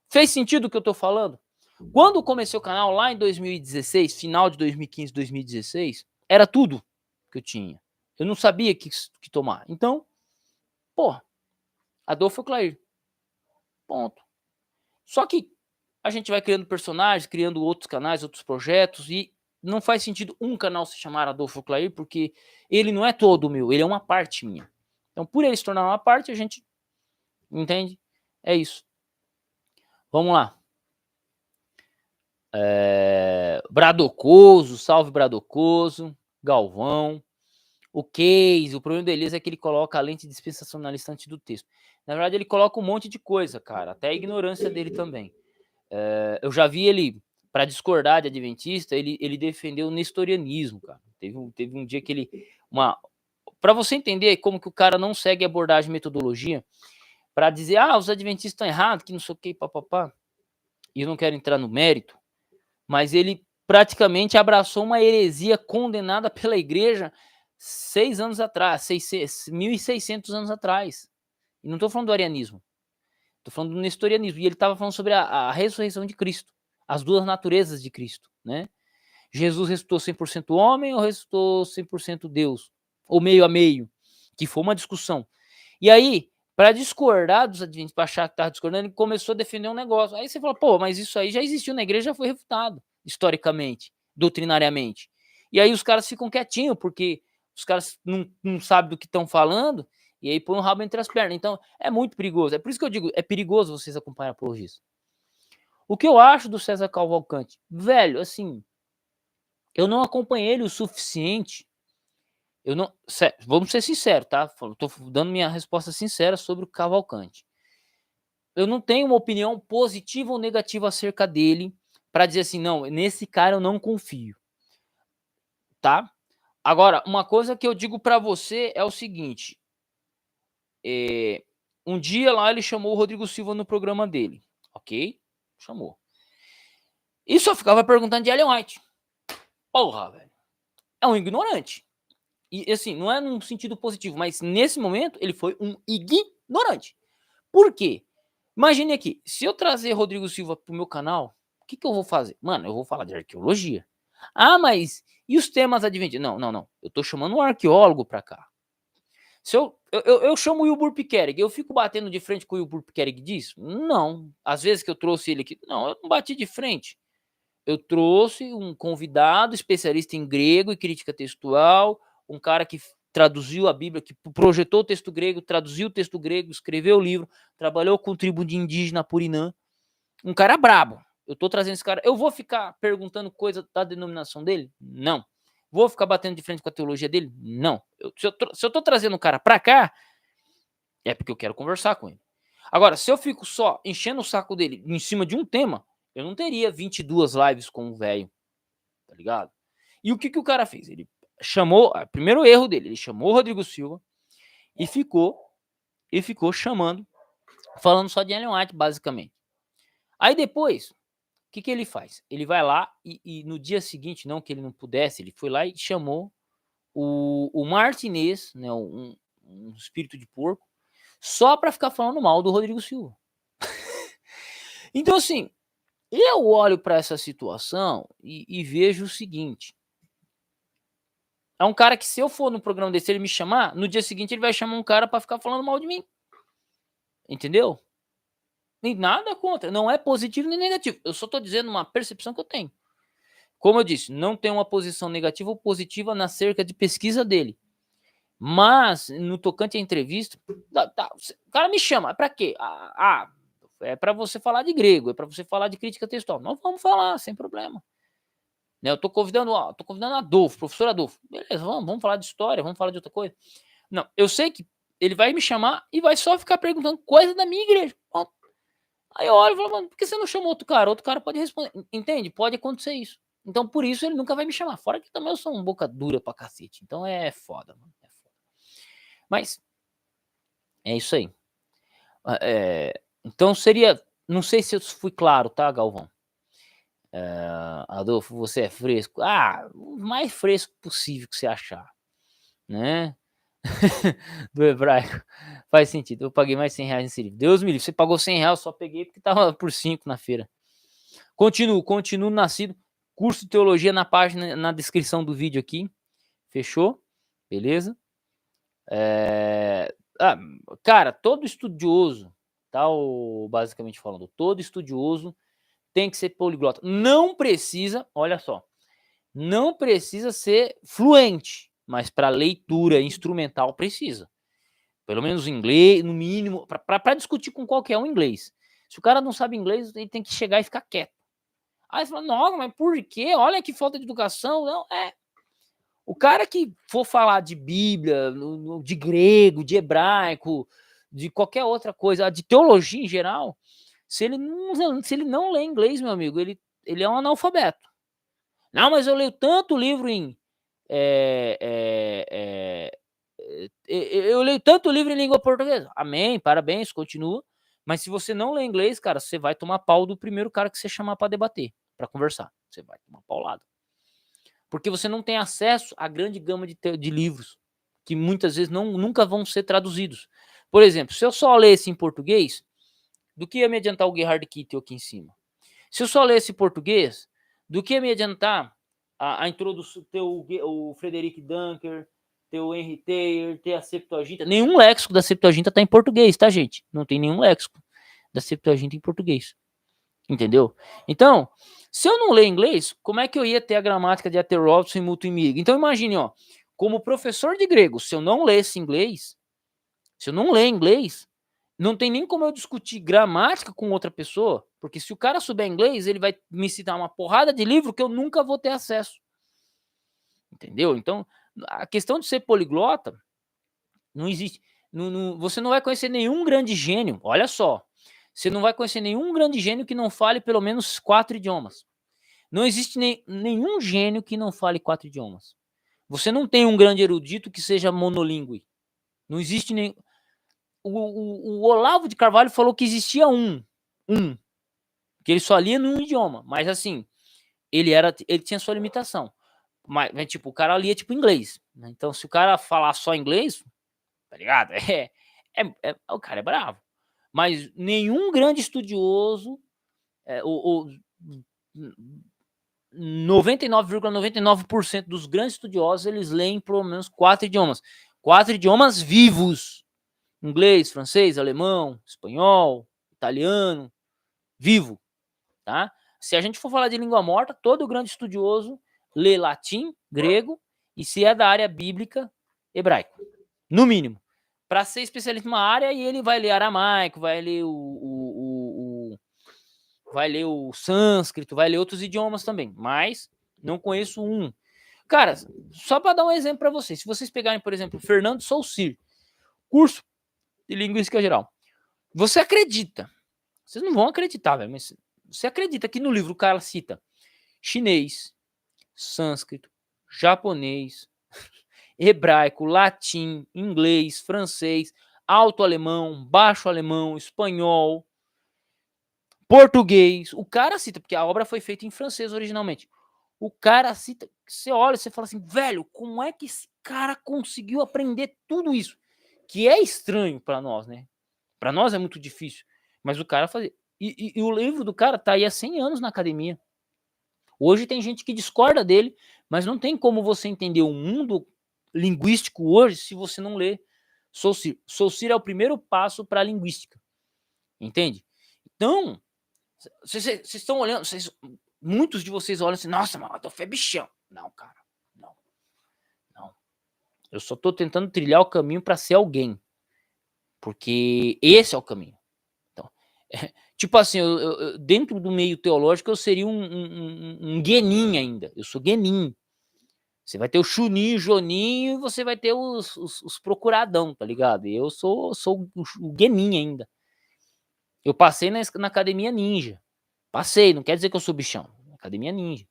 S1: fez sentido o que eu tô falando? Quando comecei o canal lá em 2016, final de 2015, 2016, era tudo que eu tinha. Eu não sabia que tomar. Então, pô, Adolfo Clair. Ponto. Só que a gente vai criando personagens, criando outros canais, outros projetos, e não faz sentido um canal se chamar Adolfo Clair, porque ele não é todo meu, ele é uma parte minha. Então, por ele se tornar uma parte, a gente entende? É isso. Vamos lá. Bradocoso, salve Bradocoso, Galvão. O Case, o problema do Elias é que ele coloca a lente dispensacionalista antes do texto. Na verdade, ele coloca um monte de coisa, cara, até a ignorância dele também. Eu já vi ele, para discordar de adventista, ele defendeu o nestorianismo, cara. Teve um dia que ele... Para você entender como que o cara não segue abordagem e metodologia, para dizer, os adventistas estão errados, que não sei o que, papapá, e eu não quero entrar no mérito, mas ele praticamente abraçou uma heresia condenada pela igreja 6 anos atrás, 1.600 anos atrás. E não estou falando do arianismo, estou falando do nestorianismo. E ele estava falando sobre a ressurreição de Cristo, as duas naturezas de Cristo, né? Jesus ressuscitou 100% homem ou ressuscitou 100% Deus? Ou meio a meio? Que foi uma discussão. E aí, para discordar dos adventistas, para achar que estava discordando, ele começou a defender um negócio. Aí você fala, pô, mas isso aí já existiu na igreja, já foi refutado, historicamente, doutrinariamente. E aí os caras ficam quietinhos, porque os caras não sabem do que estão falando, e aí põe o rabo entre as pernas. Então, é muito perigoso. É por isso que eu digo, é perigoso vocês acompanharem a apologistas. O que eu acho do César Cavalcante? Velho, assim, eu não acompanhei ele o suficiente. Eu não, vamos ser sinceros, tá? Tô dando minha resposta sincera sobre o Cavalcante. Eu não tenho uma opinião positiva ou negativa acerca dele para dizer assim, não, nesse cara eu não confio, tá? Agora, uma coisa que eu digo para você é o seguinte: um dia lá ele chamou o Rodrigo Silva no programa dele, ok? Chamou. E só ficava perguntando de Ellen White. Porra, velho. É um ignorante. E assim, não é num sentido positivo, mas nesse momento ele foi um ignorante. Por quê? Imagine aqui, se eu trazer Rodrigo Silva pro meu canal, o que eu vou fazer? Mano, eu vou falar de arqueologia. Mas e os temas adventistas? Não. Eu tô chamando um arqueólogo pra cá. Se eu chamo o Wilbur Piquerig, eu fico batendo de frente com o Wilbur Piquerig diz? Não. Às vezes que eu trouxe ele aqui, não, eu não bati de frente. Eu trouxe um convidado especialista em grego e crítica textual, um cara que traduziu a Bíblia, que projetou o texto grego, traduziu o texto grego, escreveu o livro, trabalhou com tribo de indígena Purinã. Um cara brabo. Eu tô trazendo esse cara. Eu vou ficar perguntando coisa da denominação dele? Não. Vou ficar batendo de frente com a teologia dele? Não. Se eu tô trazendo o cara pra cá, é porque eu quero conversar com ele. Agora, se eu fico só enchendo o saco dele em cima de um tema, eu não teria 22 lives com o velho, tá ligado? E o que o cara fez? Ele chamou, primeiro erro dele, ele chamou o Rodrigo Silva e ficou chamando, falando só de Ellen White, basicamente. Aí depois, o que ele faz? Ele vai lá e no dia seguinte, não que ele não pudesse, ele foi lá e chamou o Martinez, né, um um espírito de porco, só para ficar falando mal do Rodrigo Silva. Então, assim, eu olho para essa situação e vejo o seguinte: é um cara que, se eu for no programa desse, ele me chamar, no dia seguinte ele vai chamar um cara para ficar falando mal de mim. Entendeu? Nem nada contra, não é positivo nem negativo. Eu só tô dizendo uma percepção que eu tenho. Como eu disse, não tem uma posição negativa ou positiva na cerca de pesquisa dele. Mas, no tocante à entrevista, o cara me chama, para quê? É para você falar de grego, é para você falar de crítica textual. Nós vamos falar, sem problema. Né, eu tô convidando Adolfo, professor Adolfo. Beleza, vamos falar de história, vamos falar de outra coisa. Não, eu sei que ele vai me chamar e vai só ficar perguntando coisa da minha igreja. Bom, aí eu olho e falo, mano, por que você não chamou outro cara? Outro cara pode responder. Entende? Pode acontecer isso. Então, por isso, ele nunca vai me chamar. Fora que também eu sou um boca dura pra cacete. Então, é foda, mano. É foda. Mas, é isso aí. Então, seria... Não sei se eu fui claro, tá, Galvão? Adolfo, você é fresco? O mais fresco possível que você achar. Né? Do hebraico. Faz sentido. Eu paguei mais 100 reais nesse livro. Deus me livre. Você pagou 100 reais, eu só peguei porque tava por 5 na feira. Continuo nascido. Curso de teologia na página, na descrição do vídeo aqui. Fechou? Beleza? Cara, todo estudioso, basicamente falando, todo estudioso tem que ser poliglota. Não precisa, olha só, não precisa ser fluente, mas para leitura instrumental precisa. Pelo menos inglês, no mínimo, para discutir com qualquer um inglês. Se o cara não sabe inglês, ele tem que chegar e ficar quieto. Aí você fala, não, mas por quê? Olha que falta de educação. Não, o cara que for falar de Bíblia, de grego, de hebraico, de qualquer outra coisa, de teologia em geral, se ele não lê inglês, meu amigo, ele é um analfabeto. Não, mas eu leio tanto livro eu leio tanto livro em língua portuguesa. Amém, parabéns, continua. Mas se você não lê inglês, cara, você vai tomar pau do primeiro cara que você chamar para debater, para conversar. Você vai tomar paulada. Porque você não tem acesso à grande gama de livros que muitas vezes nunca vão ser traduzidos. Por exemplo, se eu só lesse em português, do que ia me adiantar o Gerhard Kittel aqui em cima? Se eu só lesse em português, do que ia me adiantar a introdução, ter o Frederic Dunker, ter o Henry Taylor, ter a Septuaginta? Nenhum léxico da Septuaginta está em português, tá, gente? Não tem nenhum léxico da Septuaginta em português. Entendeu? Então, se eu não ler inglês, como é que eu ia ter a gramática de Ater Robson e Muto Imigo? Então imagine, ó, como professor de grego, se eu não lesse inglês, se eu não ler inglês, não tem nem como eu discutir gramática com outra pessoa, porque se o cara souber inglês, ele vai me citar uma porrada de livro que eu nunca vou ter acesso. Entendeu? Então, a questão de ser poliglota não existe. Você não vai conhecer nenhum grande gênio. Olha só. Você não vai conhecer nenhum grande gênio que não fale pelo menos 4 idiomas. Não existe nenhum gênio que não fale 4 idiomas. Você não tem um grande erudito que seja monolíngue. Não existe nem... O Olavo de Carvalho falou que existia que ele só lia num idioma. Mas assim, ele tinha sua limitação. Mas tipo, o cara lia tipo inglês. Né? Então, se o cara falar só inglês, tá ligado? O cara é bravo. Mas nenhum grande estudioso, 99,99% dos grandes estudiosos, eles leem pelo menos 4 idiomas. 4 idiomas vivos. Inglês, francês, alemão, espanhol, italiano, vivo, tá? Se a gente for falar de língua morta, todo grande estudioso lê latim, grego, e se é da área bíblica, hebraico, no mínimo. Para ser especialista em uma área, e ele vai ler aramaico, vai ler vai ler o sânscrito, vai ler outros idiomas também, mas não conheço um. Cara, só para dar um exemplo para vocês, se vocês pegarem, por exemplo, Fernando Saussure, curso de linguística geral, você acredita, vocês não vão acreditar, velho, mas você acredita que no livro o cara cita chinês, sânscrito, japonês, hebraico, latim, inglês, francês, alto alemão, baixo alemão, espanhol, português. O cara cita, porque a obra foi feita em francês originalmente. O cara cita, você olha e você fala assim, velho, como é que esse cara conseguiu aprender tudo isso? que é estranho para nós, né? Para nós é muito difícil, mas o cara fazia. E o livro do cara tá aí há 100 anos na academia. Hoje tem gente que discorda dele, mas não tem como você entender o mundo linguístico hoje se você não lê Saussure. Saussure é o primeiro passo para a linguística, entende? Então, vocês estão olhando, muitos de vocês olham assim, nossa, mas o Adolfo é bichão. Não, cara, não. Eu só tô tentando trilhar o caminho para ser alguém, porque esse é o caminho. Então, tipo assim, dentro do meio teológico eu seria um guenin ainda. Eu sou guenin. Você vai ter o chuninho, o joninho, e você vai ter os procuradão, tá ligado? E eu sou o guenin ainda. Eu passei na academia ninja. Passei, não quer dizer que eu sou bichão. Academia ninja.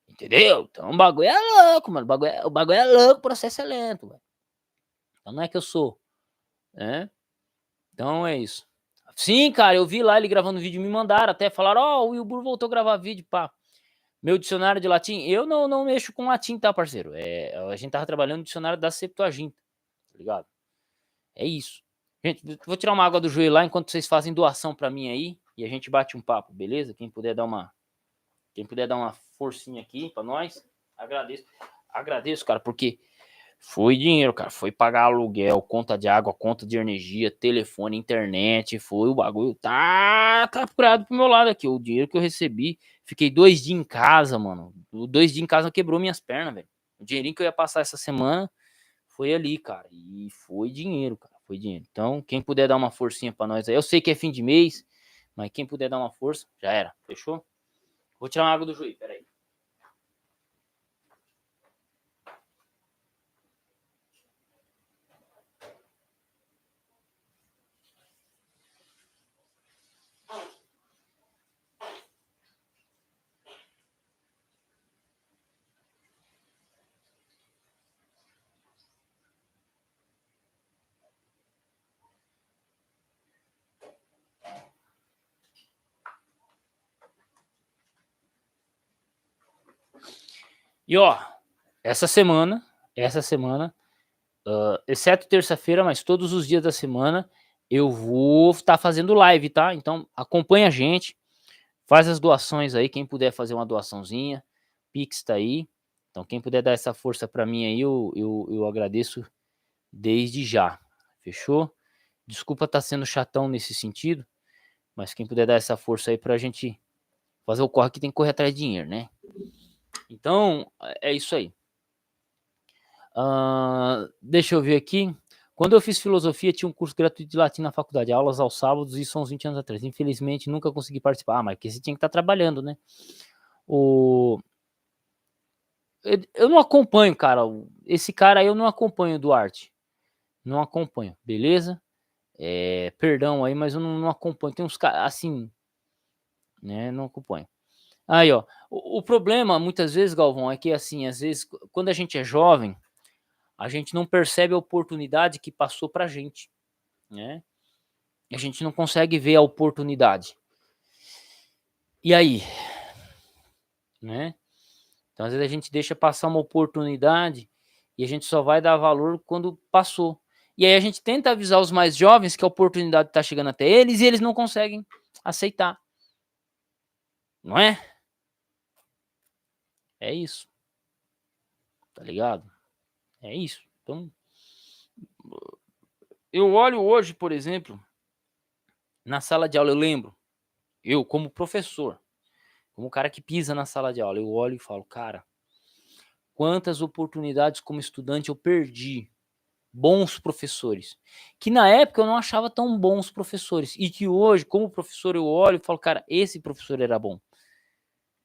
S1: Entendeu? Então o bagulho é louco, mano. O bagulho é louco, o processo é lento, velho. Então não é que eu sou, né? Então é isso. Sim, cara, eu vi lá ele gravando vídeo, me mandaram até, falaram, ó, o Wilbur voltou a gravar vídeo, pá. Meu dicionário de latim, eu não mexo com latim, tá, parceiro? A gente tava trabalhando no dicionário da Septuaginta, tá ligado? É isso. Gente, vou tirar uma água do joelho lá enquanto vocês fazem doação pra mim aí e a gente bate um papo, beleza? Quem puder dar uma forcinha aqui pra nós, agradeço. Agradeço, cara, porque foi dinheiro, cara. Foi pagar aluguel, conta de água, conta de energia, telefone, internet. Foi o bagulho. Tá apurado pro meu lado aqui. O dinheiro que eu recebi. Fiquei 2 dias em casa, mano. 2 dias em casa quebrou minhas pernas, velho. O dinheirinho que eu ia passar essa semana foi ali, cara. E foi dinheiro, cara. Foi dinheiro. Então, quem puder dar uma forcinha pra nós aí. Eu sei que é fim de mês, mas quem puder dar uma força, já era. Fechou? Vou tirar uma água do joelho, peraí. E ó, essa semana, exceto terça-feira, mas todos os dias da semana, eu vou estar fazendo live, tá? Então acompanha a gente, faz as doações aí, quem puder fazer uma doaçãozinha, Pix tá aí. Então quem puder dar essa força para mim aí, eu agradeço desde já. Fechou? Desculpa estar sendo chatão nesse sentido, mas quem puder dar essa força aí pra gente fazer o corre, que tem que correr atrás de dinheiro, né? Então, é isso aí. Deixa eu ver aqui. Quando eu fiz filosofia, tinha um curso gratuito de latim na faculdade, aulas aos sábados, isso há uns 20 anos atrás. Infelizmente, nunca consegui participar. Mas porque você tinha que estar trabalhando, né? Eu não acompanho, cara. Esse cara aí eu não acompanho, Duarte. Não acompanho, beleza? Perdão aí, mas eu não acompanho. Tem uns caras, assim, né? Não acompanho. Aí, ó. O problema, muitas vezes, Galvão, é que, assim, às vezes, quando a gente é jovem, a gente não percebe a oportunidade que passou pra gente, né? A gente não consegue ver a oportunidade. E aí, né? Então, às vezes a gente deixa passar uma oportunidade e a gente só vai dar valor quando passou. E aí a gente tenta avisar os mais jovens que a oportunidade está chegando até eles e eles não conseguem aceitar. Não é? É isso. Tá ligado? É isso. Então, eu olho hoje, por exemplo, na sala de aula, eu lembro, eu como professor, como o cara que pisa na sala de aula, eu olho e falo, cara, quantas oportunidades como estudante eu perdi, bons professores, que na época eu não achava tão bons professores, e que hoje, como professor, eu olho e falo, cara, esse professor era bom.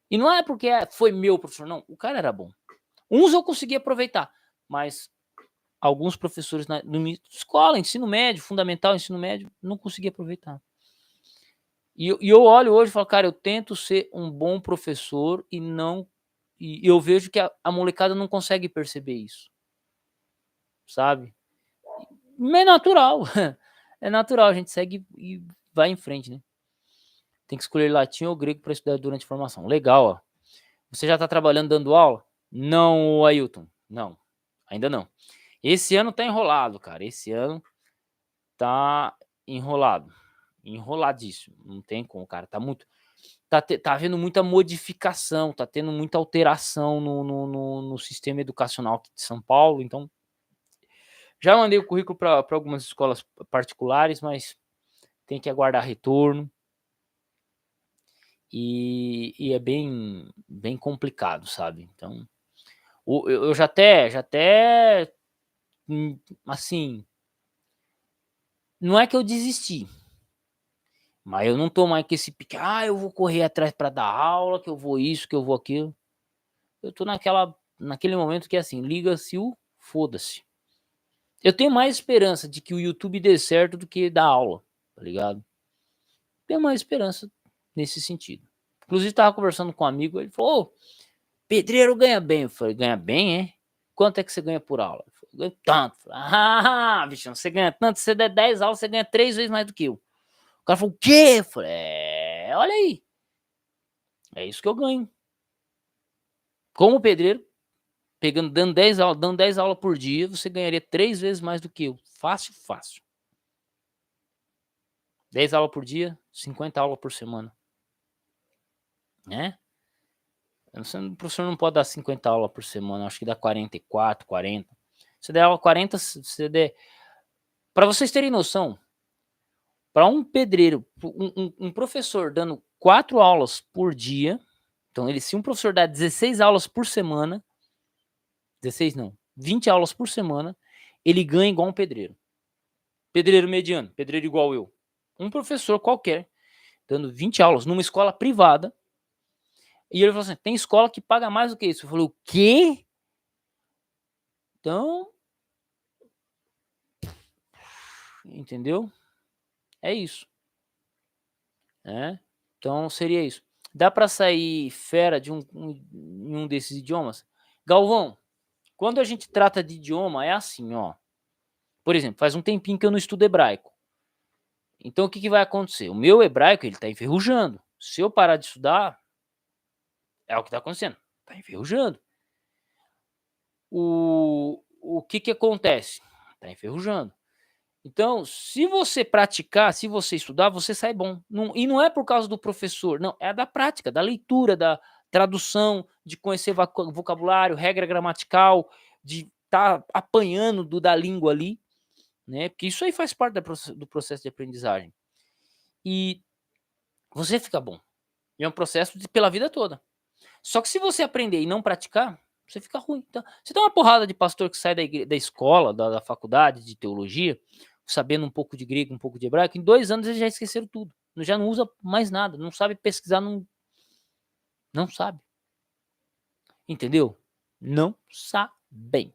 S1: E não é porque foi meu professor, não, o cara era bom. Uns eu consegui aproveitar, mas alguns professores na escola, ensino médio, fundamental, ensino médio, não consegui aproveitar. E eu olho hoje e falo, cara, eu tento ser um bom professor e não. E eu vejo que a molecada não consegue perceber isso. Sabe? Mas é natural. É natural, a gente segue e vai em frente, né? Tem que escolher latim ou grego para estudar durante a formação. Legal, ó. Você já está trabalhando dando aula? Não, Ailton. Não, ainda não. Esse ano tá enrolado, cara. Esse ano tá enrolado. Enroladíssimo. Não tem como, cara. Tá havendo muita modificação, tá tendo muita alteração no sistema educacional aqui de São Paulo. Então, já mandei o currículo para algumas escolas particulares, mas tem que aguardar retorno. E é bem complicado, sabe? Então, eu já até, assim, não é que eu desisti, mas eu não tô mais com esse pique, eu vou correr atrás para dar aula, que eu vou isso, que eu vou aquilo. Eu tô naquele momento que é assim, liga-se o foda-se. Eu tenho mais esperança de que o YouTube dê certo do que dar aula, tá ligado? Tenho mais esperança nesse sentido. Inclusive, tava conversando com um amigo, ele falou, ô, pedreiro ganha bem. Eu falei, ganha bem, é? Quanto é que você ganha por aula? Ele falou, ganho tanto. Eu falei, bichão, você ganha tanto, se você der 10 aulas, você ganha 3 vezes mais do que eu. O cara falou, o quê? Eu falei, olha aí. É isso que eu ganho. Como pedreiro, dando 10 aulas por dia, você ganharia 3 vezes mais do que eu. Fácil, fácil. 10 aulas por dia, 50 aulas por semana. Né? O professor não pode dar 50 aulas por semana, acho que dá 44, 40. Se der aula 40, se der... Para vocês terem noção, para um pedreiro, um professor dando 4 aulas por dia, então se um professor dá 16 aulas por semana, 16 não, 20 aulas por semana, ele ganha igual um pedreiro. Pedreiro mediano, pedreiro igual eu. Um professor qualquer, dando 20 aulas numa escola privada, e ele falou assim, tem escola que paga mais do que isso. Eu falei, o quê? Então, entendeu? É isso. Então, seria isso. Dá para sair fera de um desses idiomas? Galvão, quando a gente trata de idioma, é assim, ó. Por exemplo, faz um tempinho que eu não estudo hebraico. Então, o que vai acontecer? O meu hebraico, ele tá enferrujando. Se eu parar de estudar, é o que tá acontecendo. Tá enferrujando. O que acontece? Tá enferrujando. Então, se você praticar, se você estudar, você sai bom. E não é por causa do professor, não. É da prática, da leitura, da tradução, de conhecer vocabulário, regra gramatical, de estar apanhando da língua ali, né? Porque isso aí faz parte do processo de aprendizagem. E você fica bom. E é um processo pela vida toda. Só que se você aprender e não praticar, você fica ruim. Então, você tem uma porrada de pastor que sai da escola, da faculdade de teologia, sabendo um pouco de grego, um pouco de hebraico, em 2 anos eles já esqueceram tudo. Já não usa mais nada, não sabe pesquisar, não sabe. Entendeu? Não sabem.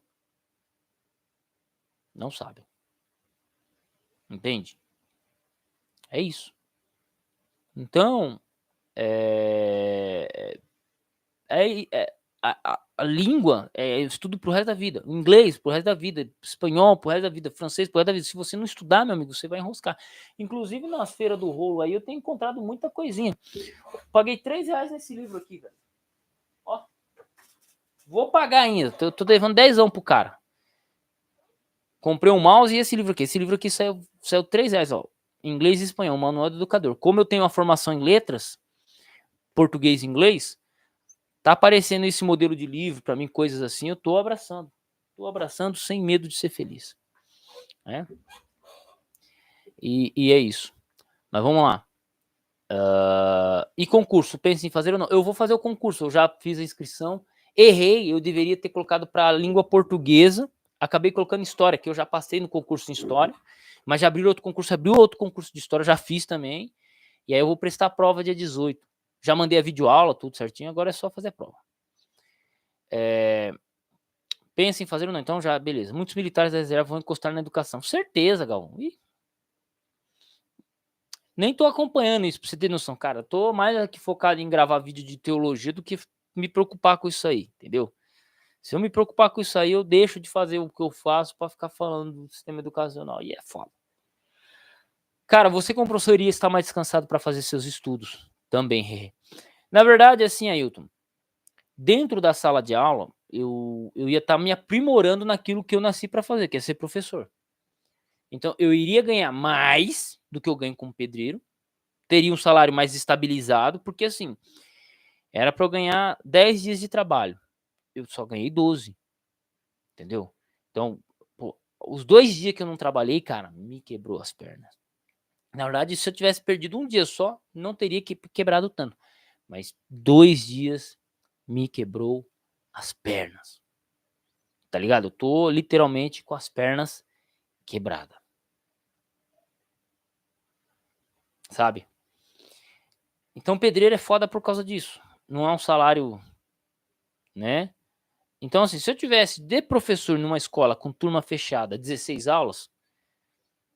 S1: Não sabem. Entende? É isso. Então, a língua é estudo pro resto da vida. O inglês pro resto da vida. Espanhol pro resto da vida. Francês pro resto da vida. Se você não estudar, meu amigo, você vai enroscar. Inclusive, na feira do rolo aí, eu tenho encontrado muita coisinha. Paguei R$3 nesse livro aqui, velho. Ó. Vou pagar ainda. Tô devendo 10 pro cara. Comprei um mouse e esse livro aqui. Esse livro aqui saiu R$3, ó. Inglês e espanhol, Manual do Educador. Como eu tenho uma formação em letras, português e inglês, tá aparecendo esse modelo de livro para mim, coisas assim, eu tô abraçando. Tô abraçando sem medo de ser feliz. Né? E é isso. Mas vamos lá. E concurso, pensa em fazer ou não? Eu vou fazer o concurso, eu já fiz a inscrição. Errei, eu deveria ter colocado para a língua portuguesa. Acabei colocando história, que eu já passei no concurso em história. Mas já abriu outro concurso de história, já fiz também. E aí eu vou prestar a prova dia 18. Já mandei a videoaula, tudo certinho, agora é só fazer a prova. Pensa em fazer ou não? Então já, beleza. Muitos militares da reserva vão encostar na educação. Certeza, Galvão. Nem tô acompanhando isso, pra você ter noção. Cara, tô mais aqui focado em gravar vídeo de teologia do que me preocupar com isso aí, entendeu? Se eu me preocupar com isso aí, eu deixo de fazer o que eu faço para ficar falando do sistema educacional. E é foda. Cara, você como professor iria estar mais descansado para fazer seus estudos também. Na verdade, assim, Ailton, dentro da sala de aula, eu ia estar me aprimorando naquilo que eu nasci para fazer, que é ser professor. Então, eu iria ganhar mais do que eu ganho como pedreiro, teria um salário mais estabilizado, porque assim, era para eu ganhar 10 dias de trabalho, eu só ganhei 12, entendeu? Então, pô, os 2 dias que eu não trabalhei, cara, me quebrou as pernas. Na verdade, se eu tivesse perdido um dia só, não teria quebrado tanto, mas 2 dias me quebrou as pernas, tá ligado? Eu tô literalmente com as pernas quebradas, sabe? Então, pedreiro é foda por causa disso. Não é um salário, né? Então, assim, se eu tivesse de professor numa escola com turma fechada, 16 aulas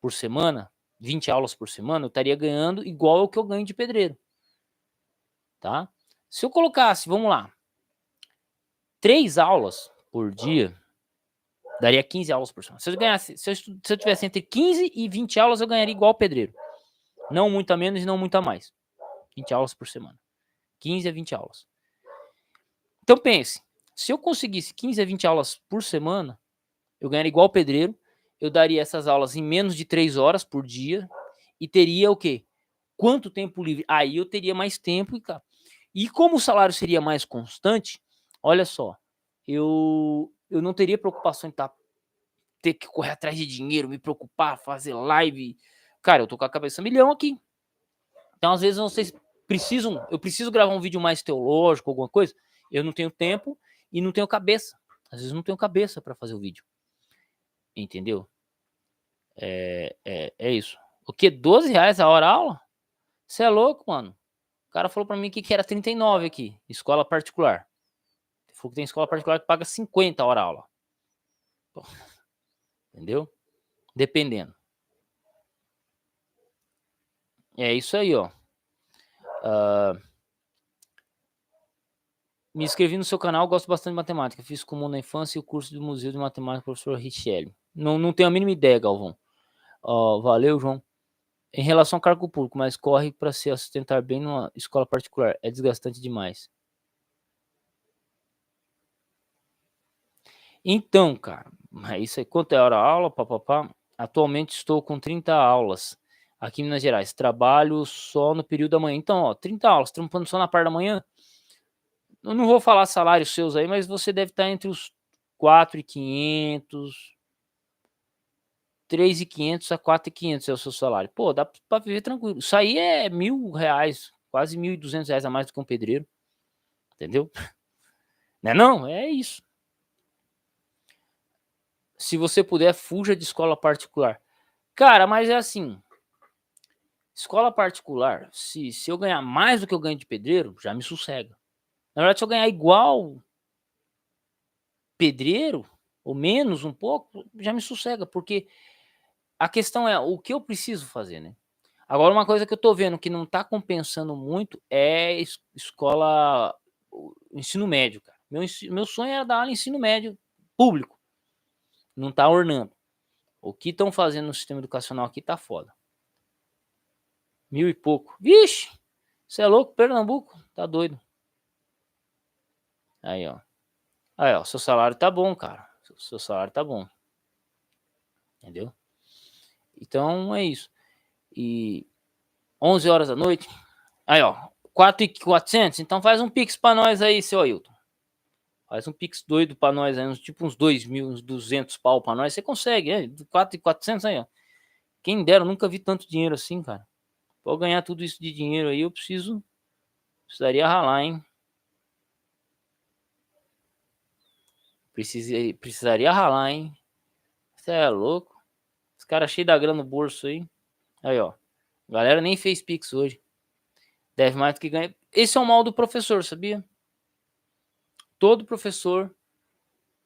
S1: por semana, 20 aulas por semana, eu estaria ganhando igual ao que eu ganho de pedreiro, tá? Se eu colocasse, vamos lá, 3 aulas por dia, daria 15 aulas por semana. Se eu ganhasse, se eu tivesse entre 15 e 20 aulas, eu ganharia igual ao pedreiro. Não muito a menos e não muito a mais. 20 aulas por semana. 15 a 20 aulas. Então pense, se eu conseguisse 15 a 20 aulas por semana, eu ganharia igual pedreiro, eu daria essas aulas em menos de 3 horas por dia e teria o quê? Quanto tempo livre? Aí eu teria mais tempo, cara. E como o salário seria mais constante, olha só, eu não teria preocupação em ter que correr atrás de dinheiro, me preocupar, fazer live. Cara, eu tô com a cabeça milhão aqui. Então, às vezes, vocês precisam, eu preciso gravar um vídeo mais teológico, alguma coisa, eu não tenho tempo e não tenho cabeça. Às vezes não tenho cabeça para fazer o vídeo. Entendeu? É isso. O que? R$ 12 a hora aula? Você é louco, mano. O cara falou pra mim que era 39 aqui, escola particular. Ele falou que tem escola particular que paga 50 a hora aula. Entendeu? Dependendo. É isso aí, ó. Me inscrevi no seu canal, gosto bastante de matemática. Fiz comum na infância e o curso do Museu de Matemática do professor Richelli. Não tenho a mínima ideia, Galvão. Valeu, João. Em relação ao cargo público, mas corre para se sustentar bem numa escola particular. É desgastante demais. Então, cara, isso aí, quanto é hora aula, papapá? Atualmente estou com 30 aulas aqui em Minas Gerais. Trabalho só no período da manhã. Então, ó, 30 aulas, trampando só na parte da manhã. Eu não vou falar salários seus aí, mas você deve estar entre os 4.500, 3.500 a 4.500 é o seu salário. Pô, dá pra viver tranquilo. Isso aí é R$ 1.000, quase R$ 1.200 a mais do que um pedreiro. Entendeu? Não é não? É isso. Se você puder, fuja de escola particular. Cara, mas é assim. Escola particular, se eu ganhar mais do que eu ganho de pedreiro, já me sossega. Na verdade, se eu ganhar igual pedreiro, ou menos um pouco, já me sossega, porque a questão é o que eu preciso fazer, né? Agora, uma coisa que eu tô vendo que não tá compensando muito é escola, ensino médio, cara. Meu sonho era dar aula em ensino médio público. Não tá ornando. O que estão fazendo no sistema educacional aqui tá foda. 1.000 e pouco. Vixe! Você é louco? Pernambuco? Tá doido. Aí, ó. Aí, ó. Seu salário tá bom, cara. Seu salário tá bom. Entendeu? Então, é isso. E 11 horas da noite. Aí, ó. 4.400. Então faz um pix pra nós aí, seu Ailton. Faz um pix doido pra nós aí. Tipo uns 2.000, uns 200 pau pra nós. Você consegue, 4.400 aí, ó. Quem dera, eu nunca vi tanto dinheiro assim, cara. Pra eu ganhar tudo isso de dinheiro aí, eu precisaria ralar, hein? Precisaria ralar, hein? Você é louco? Os caras cheios da grana no bolso aí. Aí, ó. Galera nem fez pix hoje. Deve mais do que ganha. Esse é o mal do professor, sabia? Todo professor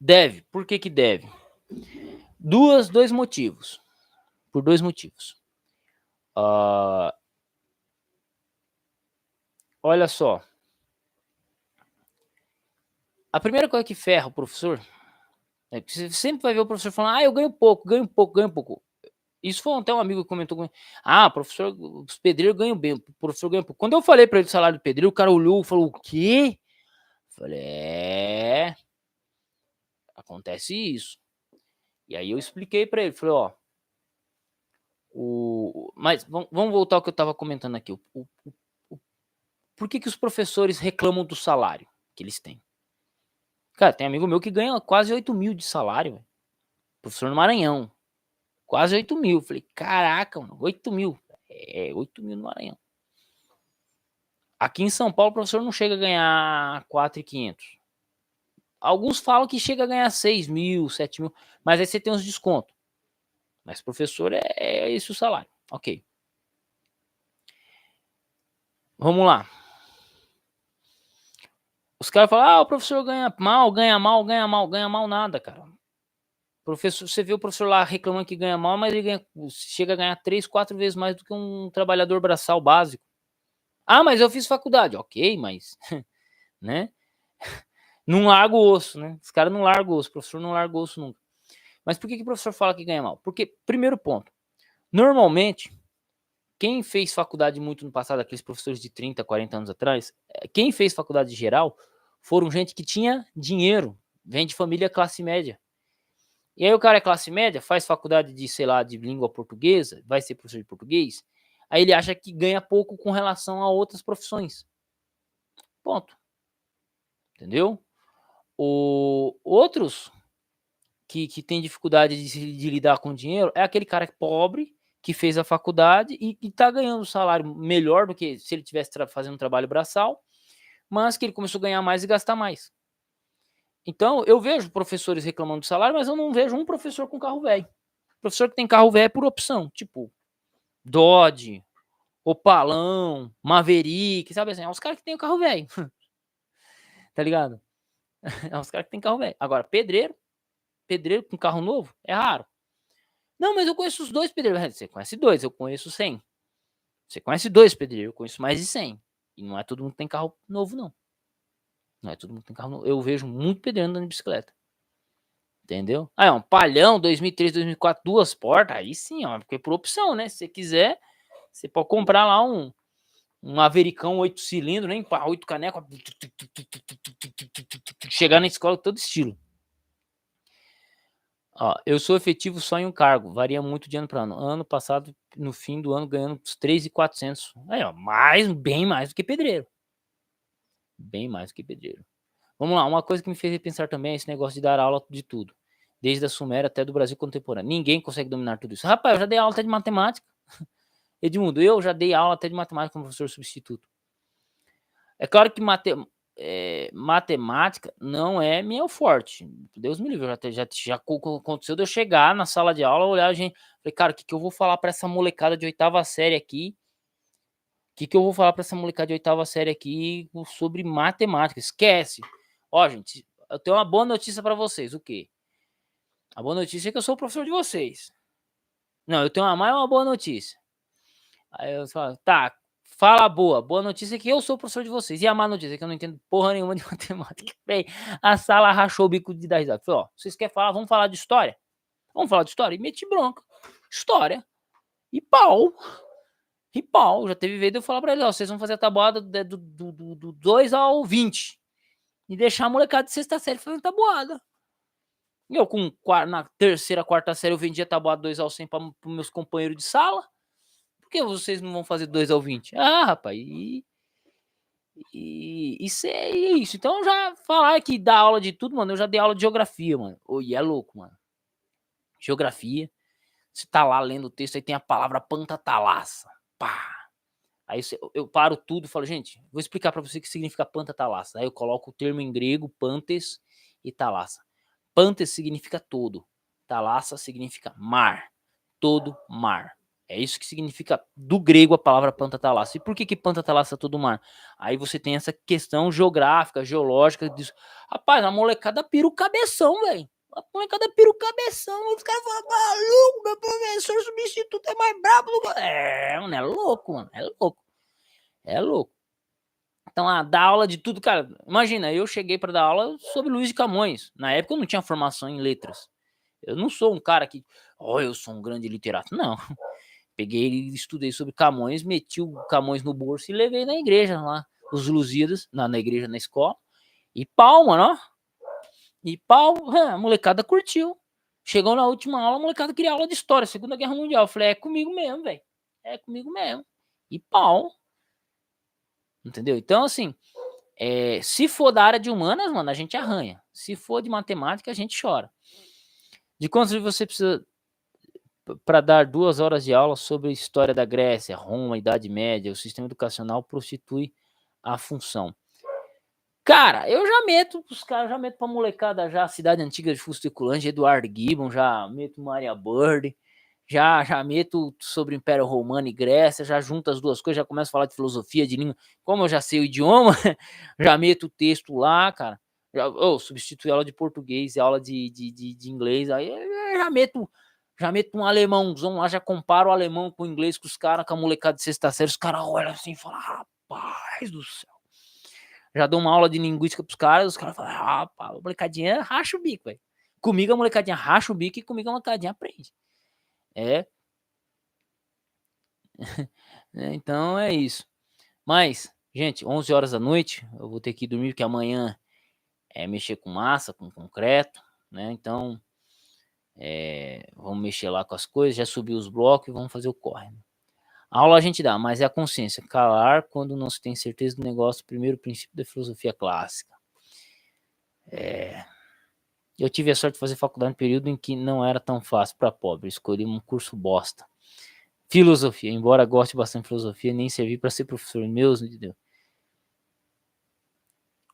S1: deve. Por que que deve? Dois motivos. Por dois motivos. Olha só. A primeira coisa que ferra o professor é que você sempre vai ver o professor falando: eu ganho pouco, ganho pouco, ganho pouco. Isso foi até um amigo que comentou comigo. Professor, os pedreiros ganham bem, o professor ganha pouco. Quando eu falei para ele o salário do pedreiro, o cara olhou e falou: o quê? Eu falei: Acontece isso. E aí eu expliquei para ele, falei, ó, mas vamos voltar ao que eu estava comentando aqui. Por que os professores reclamam do salário que eles têm? Cara, tem amigo meu que ganha quase 8 mil de salário, véio. Professor no Maranhão. Quase 8 mil. Falei, caraca, mano, 8 mil. 8 mil no Maranhão. Aqui em São Paulo, o professor não chega a ganhar 4.500. Alguns falam que chega a ganhar 6 mil, 7 mil, mas aí você tem uns descontos. Mas professor é esse o salário. Ok. Vamos lá. Os caras falam, o professor ganha mal, ganha mal, ganha mal, ganha mal nada, cara. Professor, você vê o professor lá reclamando que ganha mal, mas ele chega a ganhar 3, 4 vezes mais do que um trabalhador braçal básico. Ah, mas eu fiz faculdade. Ok, mas, né? Não larga o osso, né? Os caras não largam o osso, o professor não larga o osso nunca. Mas por que o professor fala que ganha mal? Porque, primeiro ponto, normalmente, quem fez faculdade muito no passado, aqueles professores de 30, 40 anos atrás, quem fez faculdade geral foram gente que tinha dinheiro, vem de família classe média. E aí o cara é classe média, faz faculdade de, sei lá, de língua portuguesa, vai ser professor de português, aí ele acha que ganha pouco com relação a outras profissões. Ponto. Entendeu? Outros que tem dificuldade de lidar com dinheiro é aquele cara pobre que fez a faculdade e tá ganhando um salário melhor do que se ele tivesse fazendo um trabalho braçal, mas que ele começou a ganhar mais e gastar mais. Então, eu vejo professores reclamando do salário, mas eu não vejo um professor com carro velho. Professor que tem carro velho é por opção, tipo Dodge, Opalão, Maverick, sabe assim? É os caras que tem o carro velho. Tá ligado? É os caras que tem carro velho. Agora, pedreiro com carro novo é raro. Não, mas eu conheço os 2 pedreiros. Você conhece 2, eu conheço 100. Você conhece 2 pedreiros, eu conheço mais de 100. E não é todo mundo que tem carro novo, não. Não é todo mundo que tem carro novo. Eu vejo muito pedreiro andando de bicicleta. Entendeu? Ah, é um Palhão 2003, 2004, 2 portas. Aí sim, ó, porque por opção, né? Se você quiser, você pode comprar lá um Mavericão 8 cilindros, nem para 8 canecos. Chegar na escola com todo estilo. Ó, eu sou efetivo só em um cargo, varia muito de ano para ano. Ano passado, no fim do ano, ganhando uns 3.400. Aí, ó, bem mais do que pedreiro. Bem mais do que pedreiro. Vamos lá, uma coisa que me fez repensar também é esse negócio de dar aula de tudo. Desde a Suméria até do Brasil contemporâneo. Ninguém consegue dominar tudo isso. Rapaz, eu já dei aula até de matemática. Edmundo, eu já dei aula até de matemática como professor substituto. É claro que matemática não é meu forte. Deus me livre, já aconteceu de eu chegar na sala de aula, olhar a gente, falei, cara, o que eu vou falar para essa molecada de 8ª série aqui? O que eu vou falar para essa molecada de 8ª série aqui sobre matemática? Esquece. Ó, gente, eu tenho uma boa notícia para vocês. O quê? A boa notícia é que eu sou o professor de vocês. Não, eu tenho uma boa notícia. Aí eu falo, tá, fala a boa notícia é que eu sou o professor de vocês. E a má notícia é que eu não entendo porra nenhuma de matemática. Bem, a sala rachou o bico de dar risada. Falei, ó, vocês querem falar? Vamos falar de história? Vamos falar de história? E meti bronca. História. E pau. E pau. Já teve vez de eu falar pra eles, ó, vocês vão fazer a tabuada do 2 ao 20. E deixar a molecada de 6ª série fazendo tabuada. E eu, na 3ª, 4ª série, eu vendia tabuada 2 ao 100 para meus companheiros de sala. Por que vocês não vão fazer 2 ao 20? Ah, rapaz, isso é isso. Então, já falar que dá aula de tudo, mano, eu já dei aula de geografia, mano. E é louco, mano. Geografia, você tá lá lendo o texto, aí tem a palavra pantatalaça. Pá! Aí eu paro tudo e falo, gente, vou explicar para você o que significa pantatalaça. Aí eu coloco o termo em grego, pantes e talaça. Pantes significa todo. Talaça significa mar. Todo mar. É isso que significa do grego a palavra pantatalaça. E por que pantatalaça é todo mar? Aí você tem essa questão geográfica, geológica disso. Rapaz, a molecada pira o cabeção, velho. A molecada pira o cabeção. Os caras falam, maluco, meu professor substituto é mais brabo do que... mano, é louco, mano. É louco. É louco. Então, dá aula de tudo, cara. Imagina, eu cheguei para dar aula sobre Luiz de Camões. Na época eu não tinha formação em letras. Eu não sou um cara que, eu sou um grande literato. Não. Peguei e estudei sobre Camões, meti o Camões no bolso e levei na igreja lá, os Lusíadas, na igreja, na escola. E pau, mano, ó. E pau, a molecada curtiu. Chegou na última aula, a molecada queria aula de história, Segunda Guerra Mundial. Eu falei, é comigo mesmo, velho. É comigo mesmo. E pau. Entendeu? Então, assim, se for da área de humanas, mano, a gente arranha. Se for de matemática, a gente chora. De quantos livros você precisa para dar 2 horas de aula sobre a história da Grécia, Roma, Idade Média? O sistema educacional prostitui a função. Cara, eu já meto pros caras, já meto pra molecada já, Cidade Antiga de Fusto e Culândia, Eduardo Gibbon, já meto Maria Bird, já meto sobre o Império Romano e Grécia, já junto as duas coisas, já começo a falar de filosofia, de língua, como eu já sei o idioma, já meto o texto lá, cara, substitui aula de português e aula de inglês, aí eu já meto um alemãozão lá, já comparo o alemão com o inglês com os caras, com a molecada de sexta série, os caras olham assim e falam, rapaz do céu. Já dou uma aula de linguística pros caras, os caras falam, rapaz, a molecadinha racha o bico, velho. Comigo a molecadinha racha o bico e comigo a molecadinha aprende. Então é isso. Mas, gente, 11 horas da noite, eu vou ter que dormir, porque amanhã é mexer com massa, com concreto, né? Então, vamos mexer lá com as coisas, já subiu os blocos e vamos fazer o corre. A aula a gente dá, mas é a consciência. Calar quando não se tem certeza do negócio, primeiro princípio da filosofia clássica. Eu tive a sorte de fazer faculdade no período em que não era tão fácil para pobre. Escolhi um curso bosta. Filosofia. Embora goste bastante de filosofia, nem servi para ser professor. Meus Deus.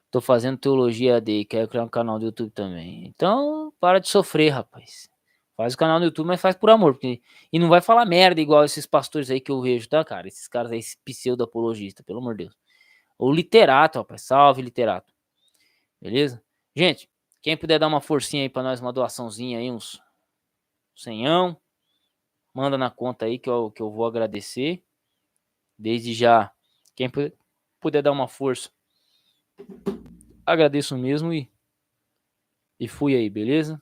S1: Tô fazendo teologia AD e quero criar um canal do YouTube também. Então, para de sofrer, rapaz. Faz o canal no YouTube, mas faz por amor. E não vai falar merda igual esses pastores aí que eu vejo, tá, cara? Esses caras aí, esse pseudo-apologista, pelo amor de Deus. Ou literato, rapaz. Salve, literato. Beleza? Gente, quem puder dar uma forcinha aí pra nós, uma doaçãozinha aí, uns 100, manda na conta aí que eu vou agradecer. Desde já, quem puder dar uma força, agradeço mesmo e fui aí, beleza?